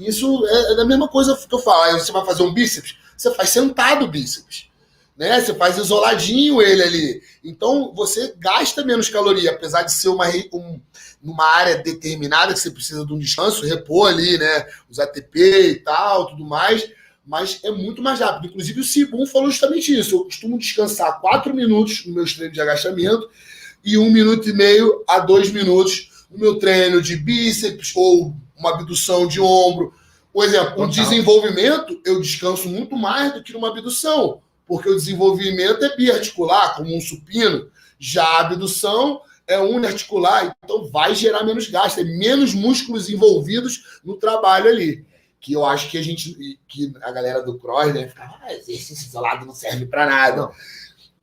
Speaker 2: isso é da mesma coisa que eu falo. Aí você vai fazer um bíceps, você faz sentado o bíceps, né? Você faz isoladinho ele ali. Então você gasta menos caloria, apesar de ser numa área determinada que você precisa de um descanso, repor ali, né? Os ATP e tal, tudo mais. Mas é muito mais rápido. Inclusive o Sibum falou justamente isso. Eu costumo descansar 4 minutos no meu treino de agachamento e 1,5 minuto a 2 minutos no meu treino de bíceps ou uma abdução de ombro. Por exemplo, um desenvolvimento, eu descanso muito mais do que numa abdução, porque o desenvolvimento é biarticular, como um supino. Já a abdução é uniarticular, então vai gerar menos gasto, é menos músculos envolvidos no trabalho ali. Que eu acho que a galera do cross, né, fica, exercício isolado não serve para nada. Não.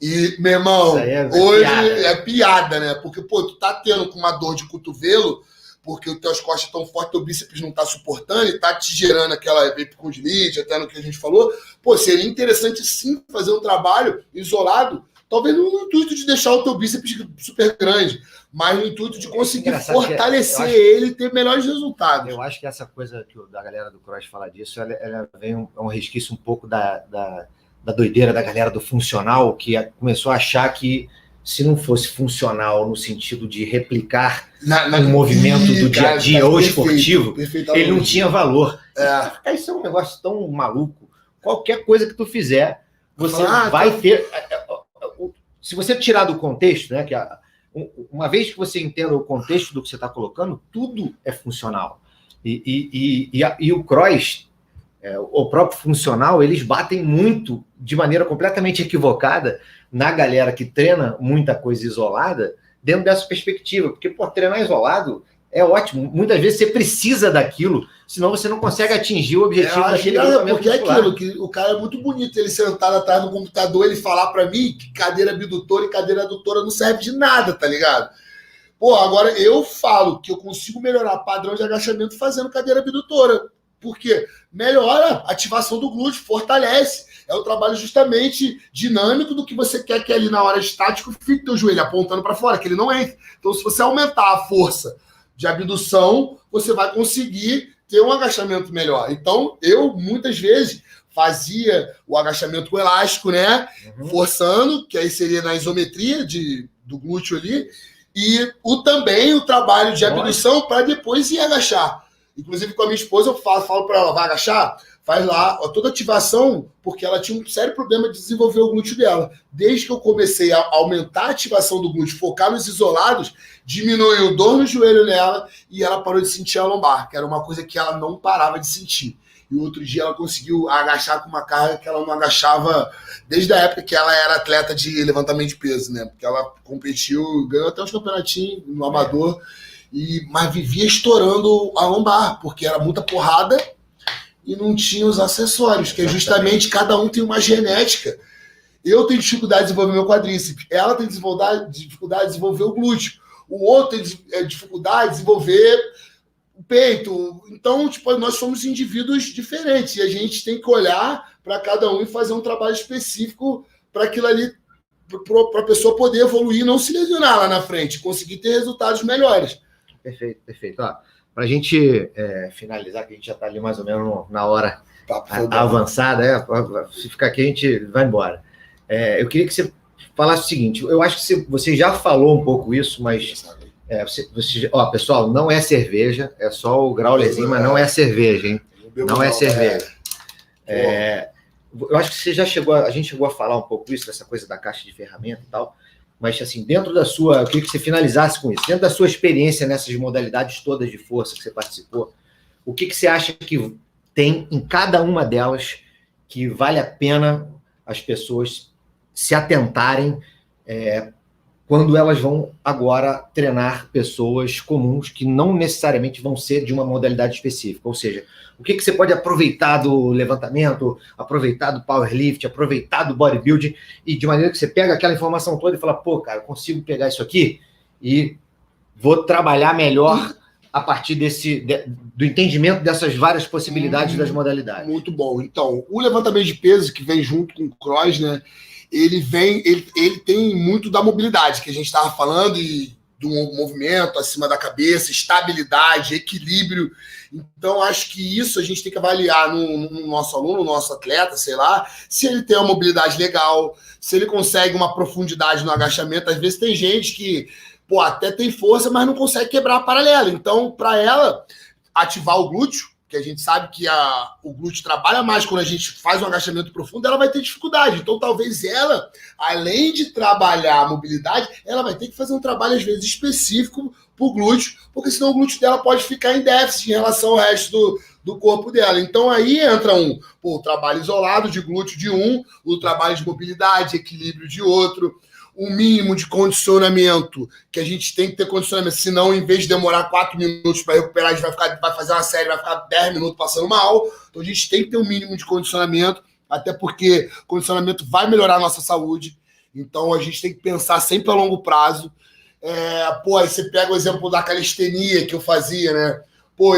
Speaker 2: E, meu irmão, hoje é piada, né? Porque, tu tá tendo com uma dor de cotovelo, porque os teus costas estão fortes, teu bíceps não tá suportando e tá te gerando aquela epicondilite, até no que a gente falou. Seria interessante sim fazer um trabalho isolado, talvez no intuito de deixar o teu bíceps super grande, mas no intuito de conseguir fortalecer ele e ter melhores resultados.
Speaker 1: Eu acho que essa coisa da galera do cross falar disso, ela vem um resquício um pouco da doideira da galera do funcional, que começou a achar que se não fosse funcional no sentido de replicar um movimento do dia a dia ou esportivo, ele não tinha valor. Isso é um negócio tão maluco. Qualquer coisa que tu fizer, você vai ter... Se você tirar do contexto, né, uma vez que você entenda o contexto do que você está colocando, tudo é funcional. E o cross, o próprio funcional, eles batem muito, de maneira completamente equivocada, na galera que treina muita coisa isolada, dentro dessa perspectiva. Porque, treinar isolado é ótimo. Muitas vezes você precisa daquilo, senão você não consegue atingir o objetivo daquele agrupamento
Speaker 2: porque
Speaker 1: muscular.
Speaker 2: É aquilo, que o cara é muito bonito, ele sentado atrás do computador, ele falar para mim que cadeira abdutora e cadeira adutora não serve de nada, tá ligado? Pô, agora eu falo que eu consigo melhorar padrão de agachamento fazendo cadeira abdutora. Porque melhora a ativação do glúteo, fortalece. É o trabalho justamente dinâmico do que você quer que ali na hora estático fique teu joelho apontando para fora, que ele não entre. Então, se você aumentar a força de abdução, você vai conseguir ter um agachamento melhor. Então, eu muitas vezes fazia o agachamento com elástico, né? Forçando, que aí seria na isometria do glúteo ali, e também o trabalho de abdução para depois ir agachar. Inclusive, com a minha esposa, eu falo para ela, vai agachar? Faz lá toda ativação, porque ela tinha um sério problema de desenvolver o glúteo dela. Desde que eu comecei a aumentar a ativação do glúteo, focar nos isolados, diminuiu dor no joelho nela e ela parou de sentir a lombar, que era uma coisa que ela não parava de sentir. E outro dia ela conseguiu agachar com uma carga que ela não agachava desde a época que ela era atleta de levantamento de peso, né? Porque ela competiu, ganhou até uns campeonatinhos no amador, mas vivia estourando a lombar, porque era muita porrada e não tinha os acessórios, que é justamente cada um tem uma genética. Eu tenho dificuldade de desenvolver meu quadríceps, ela tem dificuldade de desenvolver o glúteo, o outro tem dificuldade de desenvolver o peito. Então, tipo, nós somos indivíduos diferentes e a gente tem que olhar para cada um e fazer um trabalho específico para aquilo ali, para a pessoa poder evoluir e não se lesionar lá na frente, conseguir ter resultados melhores.
Speaker 1: Perfeito, perfeito. Para a gente finalizar, que a gente já está ali mais ou menos na hora avançada, se ficar aqui a gente vai embora. Eu queria que você falasse o seguinte, eu acho que você já falou um pouco isso, mas pessoal, não é cerveja, é só o graulerzinho, mas não é cerveja, hein? Não é cerveja. Eu acho que a gente chegou a falar um pouco isso, dessa coisa da caixa de ferramenta e tal, mas assim, dentro da sua, eu queria que você finalizasse com isso, dentro da sua experiência nessas modalidades todas de força que você participou, o que você acha que tem em cada uma delas que vale a pena as pessoas se atentarem quando elas vão agora treinar pessoas comuns que não necessariamente vão ser de uma modalidade específica? Ou seja, o que você pode aproveitar do levantamento, aproveitar do powerlift, aproveitar do bodybuilding, e de maneira que você pega aquela informação toda e fala, pô, cara, eu consigo pegar isso aqui e vou trabalhar melhor a partir do entendimento dessas várias possibilidades das modalidades.
Speaker 2: Muito bom. Então, o levantamento de peso que vem junto com o cross, né? Ele tem muito da mobilidade que a gente estava falando e do movimento acima da cabeça, estabilidade, equilíbrio. Então, acho que isso a gente tem que avaliar no nosso aluno, no nosso atleta, sei lá, se ele tem uma mobilidade legal, se ele consegue uma profundidade no agachamento. Às vezes tem gente que, até tem força, mas não consegue quebrar a paralela. Então, para ela ativar o glúteo, que a gente sabe que o glúteo trabalha mais quando a gente faz um agachamento profundo, ela vai ter dificuldade. Então, talvez ela, além de trabalhar a mobilidade, ela vai ter que fazer um trabalho, às vezes, específico para o glúteo, porque senão o glúteo dela pode ficar em déficit em relação ao resto do corpo dela. Então, aí entra o trabalho isolado de glúteo de o trabalho de mobilidade, equilíbrio de outro, o mínimo de condicionamento, que a gente tem que ter condicionamento, senão, em vez de demorar 4 minutos para recuperar, a gente vai fazer uma série, vai ficar 10 minutos passando mal. Então, a gente tem que ter um mínimo de condicionamento, até porque condicionamento vai melhorar a nossa saúde. Então, a gente tem que pensar sempre a longo prazo. Aí você pega o exemplo da calistenia que eu fazia, né?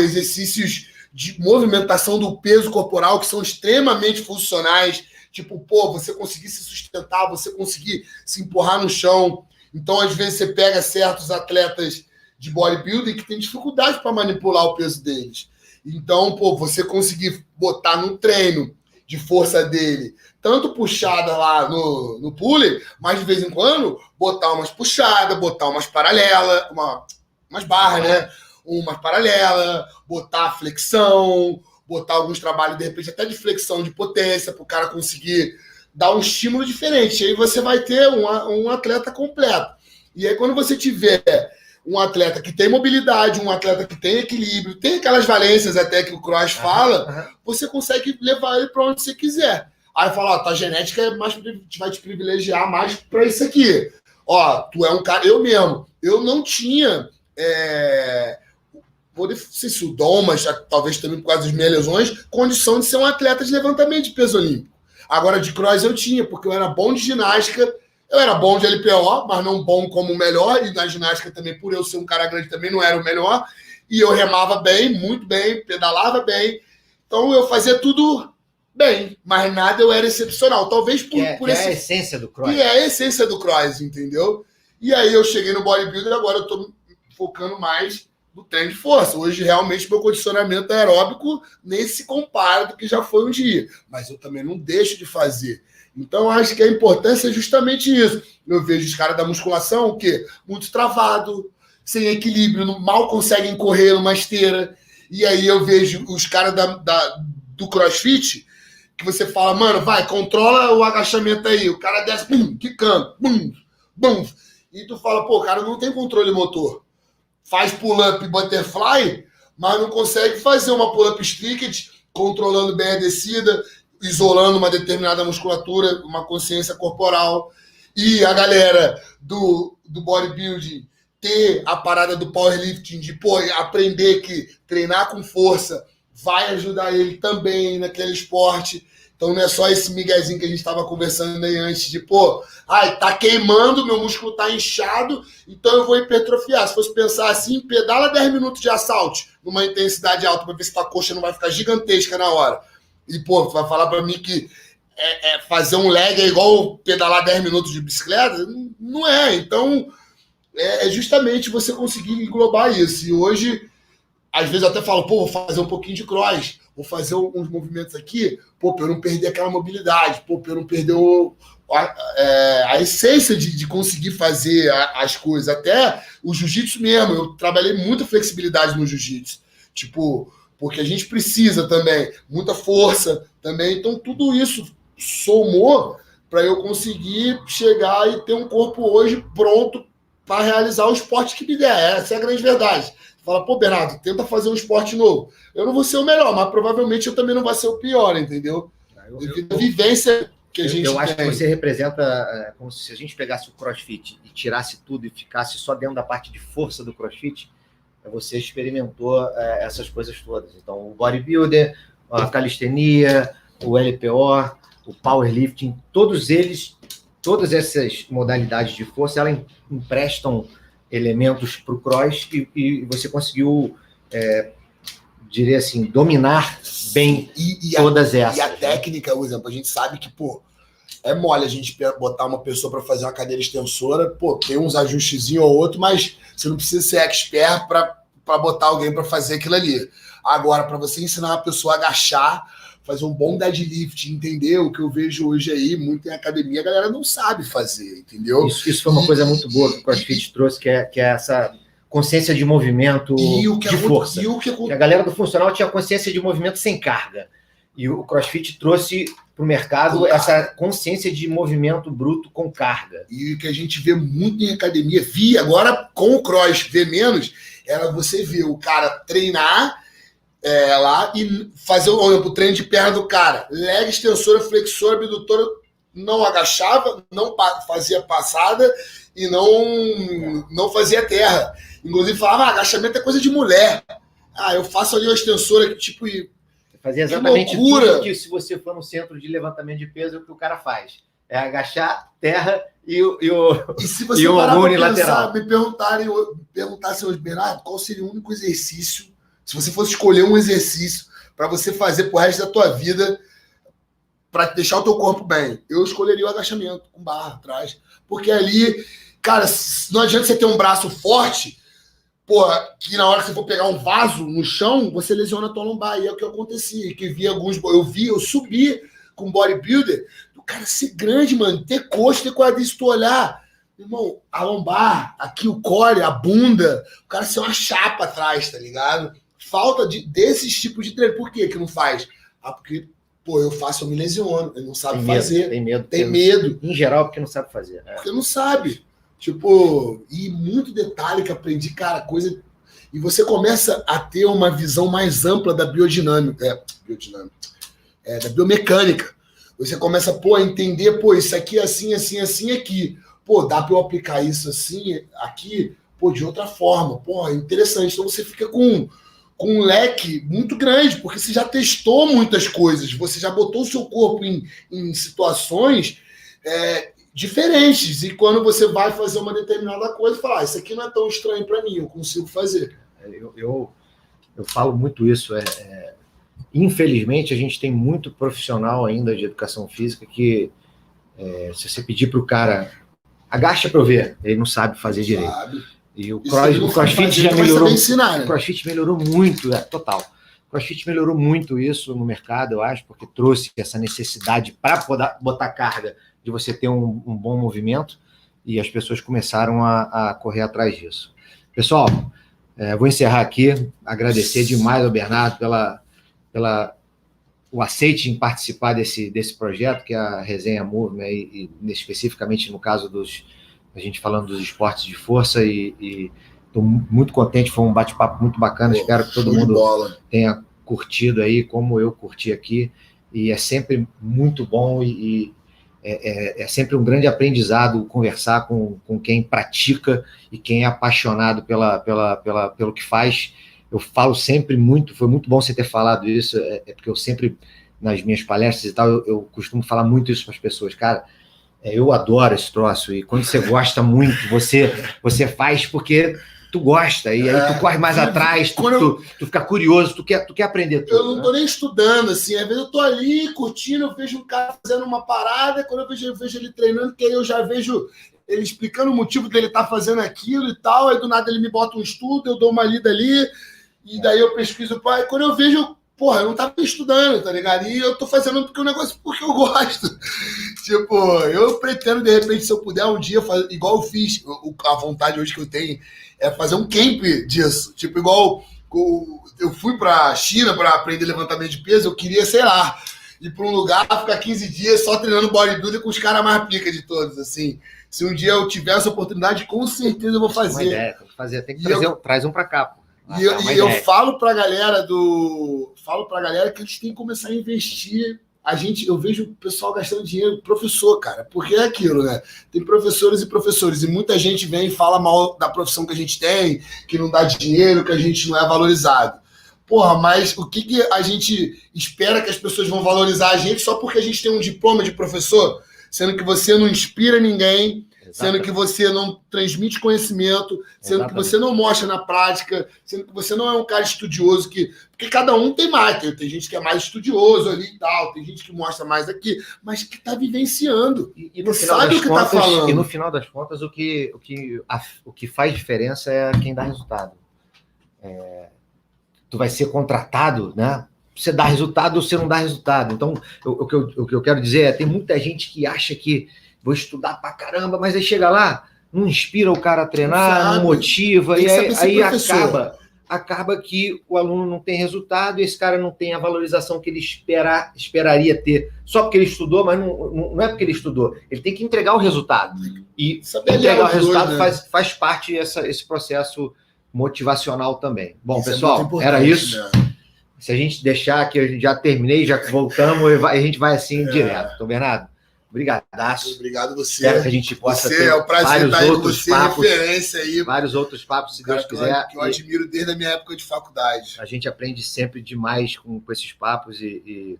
Speaker 2: Exercícios de movimentação do peso corporal que são extremamente funcionais. Tipo, você conseguir se sustentar, você conseguir se empurrar no chão. Então, às vezes, você pega certos atletas de bodybuilding que tem dificuldade para manipular o peso deles. Então, você conseguir botar no treino de força dele, tanto puxada lá no pulley, mas de vez em quando, botar umas puxadas, botar umas paralelas, umas barras, né? Umas paralelas, botar flexão, botar alguns trabalhos, de repente, até de flexão de potência, para o cara conseguir dar um estímulo diferente. Aí você vai ter um atleta completo. E aí, quando você tiver um atleta que tem mobilidade, um atleta que tem equilíbrio, tem aquelas valências até que o Cross fala, você consegue levar ele para onde você quiser. Aí fala, tua genética vai te privilegiar mais para isso aqui. Tu é um cara... Eu mesmo, eu não tinha... poder ser se o dom, mas talvez também por causa das minhas lesões, condição de ser um atleta de levantamento de peso olímpico. Agora, de cross eu tinha, porque eu era bom de ginástica, eu era bom de LPO, mas não bom como o melhor, e na ginástica também, por eu ser um cara grande, também não era o melhor, e eu remava bem, muito bem, pedalava bem, então eu fazia tudo bem, mas nada eu era excepcional, talvez por
Speaker 1: esse... é a essência do cross.
Speaker 2: E é a essência do cross, entendeu? E aí eu cheguei no bodybuilder, agora eu tô focando mais no treino de força. Hoje, realmente, meu condicionamento aeróbico nem se compara do que já foi um dia. Mas eu também não deixo de fazer. Então, acho que a importância é justamente isso. Eu vejo os caras da musculação, o quê? Muito travado, sem equilíbrio, mal conseguem correr numa esteira. E aí eu vejo os caras do crossfit, que você fala, mano, vai, controla o agachamento aí. O cara desce, bum, quicando, bum, bum. E tu fala, pô, o cara não tem controle motor. Faz pull-up e butterfly, mas não consegue fazer uma pull-up strict, controlando bem a descida, isolando uma determinada musculatura, uma consciência corporal. E a galera do bodybuilding ter a parada do powerlifting, de pô, aprender que treinar com força vai ajudar ele também naquele esporte. Então não é só esse miguezinho que a gente estava conversando aí antes, de pô, tá queimando, meu músculo tá inchado, então eu vou hipertrofiar. Se fosse pensar assim, pedala 10 minutos de assalto numa intensidade alta para ver se tua coxa não vai ficar gigantesca na hora. E pô, vai falar para mim que fazer um leg é igual pedalar 10 minutos de bicicleta? Não é. Então é justamente você conseguir englobar isso. E hoje, às vezes eu até falo, pô, vou fazer um pouquinho de cross, vou fazer uns movimentos aqui, pô, pra eu não perder aquela mobilidade, pô, pra eu não perder a essência de conseguir fazer as coisas. Até o jiu-jitsu mesmo, eu trabalhei muita flexibilidade no jiu-jitsu. Tipo, porque a gente precisa também, muita força também. Então, tudo isso somou para eu conseguir chegar e ter um corpo hoje pronto para realizar o esporte que me der. Essa é a grande verdade. Fala, pô, Bernardo, tenta fazer um esporte novo. Eu não vou ser o melhor, mas provavelmente eu também não vou ser o pior, entendeu? Devido à vivência que a gente tem.
Speaker 1: Eu acho que você representa, como se a gente pegasse o crossfit e tirasse tudo e ficasse só dentro da parte de força do crossfit, você experimentou essas coisas todas. Então, o bodybuilder, a calistenia, o LPO, o powerlifting, todas essas modalidades de força, elas emprestam elementos para o cross e você conseguiu, diria assim, dominar bem todas essas.
Speaker 2: E a técnica, por exemplo, a gente sabe que, pô, é mole a gente botar uma pessoa para fazer uma cadeira extensora, pô, tem uns ajustezinhos ou outro, mas você não precisa ser expert para botar alguém para fazer aquilo ali. Agora, para você ensinar a pessoa a agachar, fazer um bom deadlift, entender o que eu vejo hoje aí, muito em academia, a galera não sabe fazer, entendeu?
Speaker 1: Isso foi uma coisa muito boa que o CrossFit trouxe, que é essa consciência de movimento de força. A galera do funcional tinha consciência de movimento sem carga. E o CrossFit trouxe para o mercado essa consciência de movimento bruto com carga.
Speaker 2: E o que a gente vê muito em academia, agora com o cross, vê menos, era você ver o cara treinar lá e fazer o treino de perna do cara. Leg, extensora, flexora, abdutora, não agachava, não fazia passada e não fazia terra. Inclusive falava, agachamento é coisa de mulher. Eu faço ali uma extensora que tipo...
Speaker 1: Fazia exatamente tudo que, se você for no centro de levantamento de peso, é o que o cara faz. É agachar, terra e o
Speaker 2: se você parar para pensar, me perguntasse hoje, Bernardo, qual seria o único exercício, se você fosse escolher um exercício para você fazer pro resto da tua vida, para deixar o teu corpo bem, eu escolheria o agachamento com barra atrás. Porque ali, cara, não adianta você ter um braço forte, que na hora que você for pegar um vaso no chão, você lesiona a tua lombar. E é o que acontecia. Eu subi com bodybuilder, o cara ser grande, mano, ter coxa, ter quadríceps, tu olhar, irmão, a lombar, aqui o core, a bunda, o cara ser uma chapa atrás, tá ligado? Falta desses tipos de treino. Por que não faz? Porque, eu faço, eu me lesiono. Ele não sabe fazer. Tem medo.
Speaker 1: Em geral, porque não sabe fazer.
Speaker 2: Porque não sabe. E muito detalhe que aprendi, cara, coisa... E você começa a ter uma visão mais ampla da biodinâmica. Da biomecânica. Você começa, a entender, isso aqui é assim, assim, assim, aqui. Dá para eu aplicar isso assim, aqui, de outra forma. É interessante. Então você fica com com um leque muito grande, porque você já testou muitas coisas, você já botou o seu corpo em situações diferentes, e quando você vai fazer uma determinada coisa, fala, isso aqui não é tão estranho para mim, eu consigo fazer.
Speaker 1: Eu falo muito isso, infelizmente a gente tem muito profissional ainda de educação física que se você pedir para o cara, agacha para eu ver, ele não sabe fazer direito. E o CrossFit já melhorou.
Speaker 2: Ensinar, né?
Speaker 1: O CrossFit melhorou muito, total. O CrossFit melhorou muito isso no mercado, eu acho, porque trouxe essa necessidade para botar carga de você ter um bom movimento, e as pessoas começaram a correr atrás disso. Pessoal, vou encerrar aqui, agradecer demais ao Bernardo pela o aceite em participar desse projeto, que é a Resenha Move, né, e especificamente no caso a gente falando dos esportes de força, e estou muito contente, foi um bate-papo muito bacana, espero que todo mundo tenha curtido aí, como eu curti aqui, e é sempre muito bom, e é sempre um grande aprendizado conversar com quem pratica e quem é apaixonado pelo que faz. Eu falo sempre muito, foi muito bom você ter falado isso, porque eu sempre, nas minhas palestras e tal, eu costumo falar muito isso para as pessoas, cara, eu adoro esse troço, e quando você gosta muito, você faz porque tu gosta, e aí tu corre mais atrás, tu fica curioso, tu quer aprender tudo.
Speaker 2: Eu não tô nem estudando, assim, às vezes eu tô ali curtindo, eu vejo um cara fazendo uma parada, quando eu vejo ele treinando, que aí eu já vejo ele explicando o motivo dele estar fazendo aquilo e tal, aí do nada ele me bota um estudo, eu dou uma lida ali, e daí eu pesquiso, pai, quando eu vejo, porra, eu não tava estudando, tá ligado? E eu tô fazendo porque o negócio porque eu gosto. Tipo, eu pretendo, de repente, se eu puder um dia fazer, igual eu fiz, a vontade hoje que eu tenho é fazer um camp disso. Tipo, igual eu fui pra China pra aprender levantamento de peso, eu queria, sei lá, ir pra um lugar, ficar 15 dias só treinando bodybuilder com os caras mais pica de todos, assim. Se um dia eu tiver essa oportunidade, com certeza eu vou fazer.
Speaker 1: Uma ideia, tem que fazer. Tem que traz um pra cá, pô.
Speaker 2: E eu falo pra galera que eles têm que começar a investir. Eu vejo o pessoal gastando dinheiro, professor, cara, porque é aquilo, né? Tem professores e professores, e muita gente vem e fala mal da profissão que a gente tem, que não dá dinheiro, que a gente não é valorizado. Porra, mas o que a gente espera que as pessoas vão valorizar a gente só porque a gente tem um diploma de professor? Sendo que você não inspira ninguém, sendo que você não transmite conhecimento, sendo que você não mostra na prática, sendo que você não é um cara estudioso, porque cada um tem mais, tem gente que é mais estudioso ali e tal, tem gente que mostra mais aqui, mas que está vivenciando,
Speaker 1: e no final sabe o que está falando. E no final das contas, o que faz diferença é quem dá resultado. Tu vai ser contratado, né? Você dá resultado ou você não dá resultado. Então, o que eu quero dizer tem muita gente que acha que vou estudar pra caramba, mas aí chega lá, não inspira o cara a treinar, não motiva, e aí acaba que o aluno não tem resultado, e esse cara não tem a valorização que ele esperaria ter, só porque ele estudou, mas não é porque ele estudou, ele tem que entregar o resultado. E entregar o resultado, né? faz parte esse processo motivacional também. Bom, isso, pessoal, era isso. Né? Se a gente deixar que eu já terminei, já voltamos, a gente vai assim direto. Então, Bernardo, obrigadaço.
Speaker 2: Obrigado você.
Speaker 1: Espero que a gente possa ter
Speaker 2: um prazer
Speaker 1: vários outros papos,
Speaker 2: referência aí.
Speaker 1: Vários outros papos, se Deus quiser.
Speaker 2: Que eu admiro desde a minha época de faculdade.
Speaker 1: A gente aprende sempre demais com esses papos, e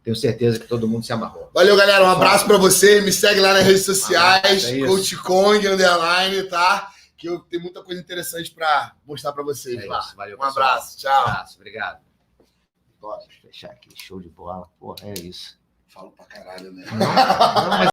Speaker 1: tenho certeza que todo mundo se amarrou.
Speaker 2: Valeu, galera. Um abraço para você. Me segue lá nas redes sociais, Coach Kong _, tá? Que eu tenho muita coisa interessante para mostrar para vocês lá.
Speaker 1: Valeu,
Speaker 2: um abraço. Tchau.
Speaker 1: Um abraço. Obrigado. Deixa eu fechar aqui. Show de bola. Porra, é isso.
Speaker 2: Falo pra caralho, né?
Speaker 1: Não, mas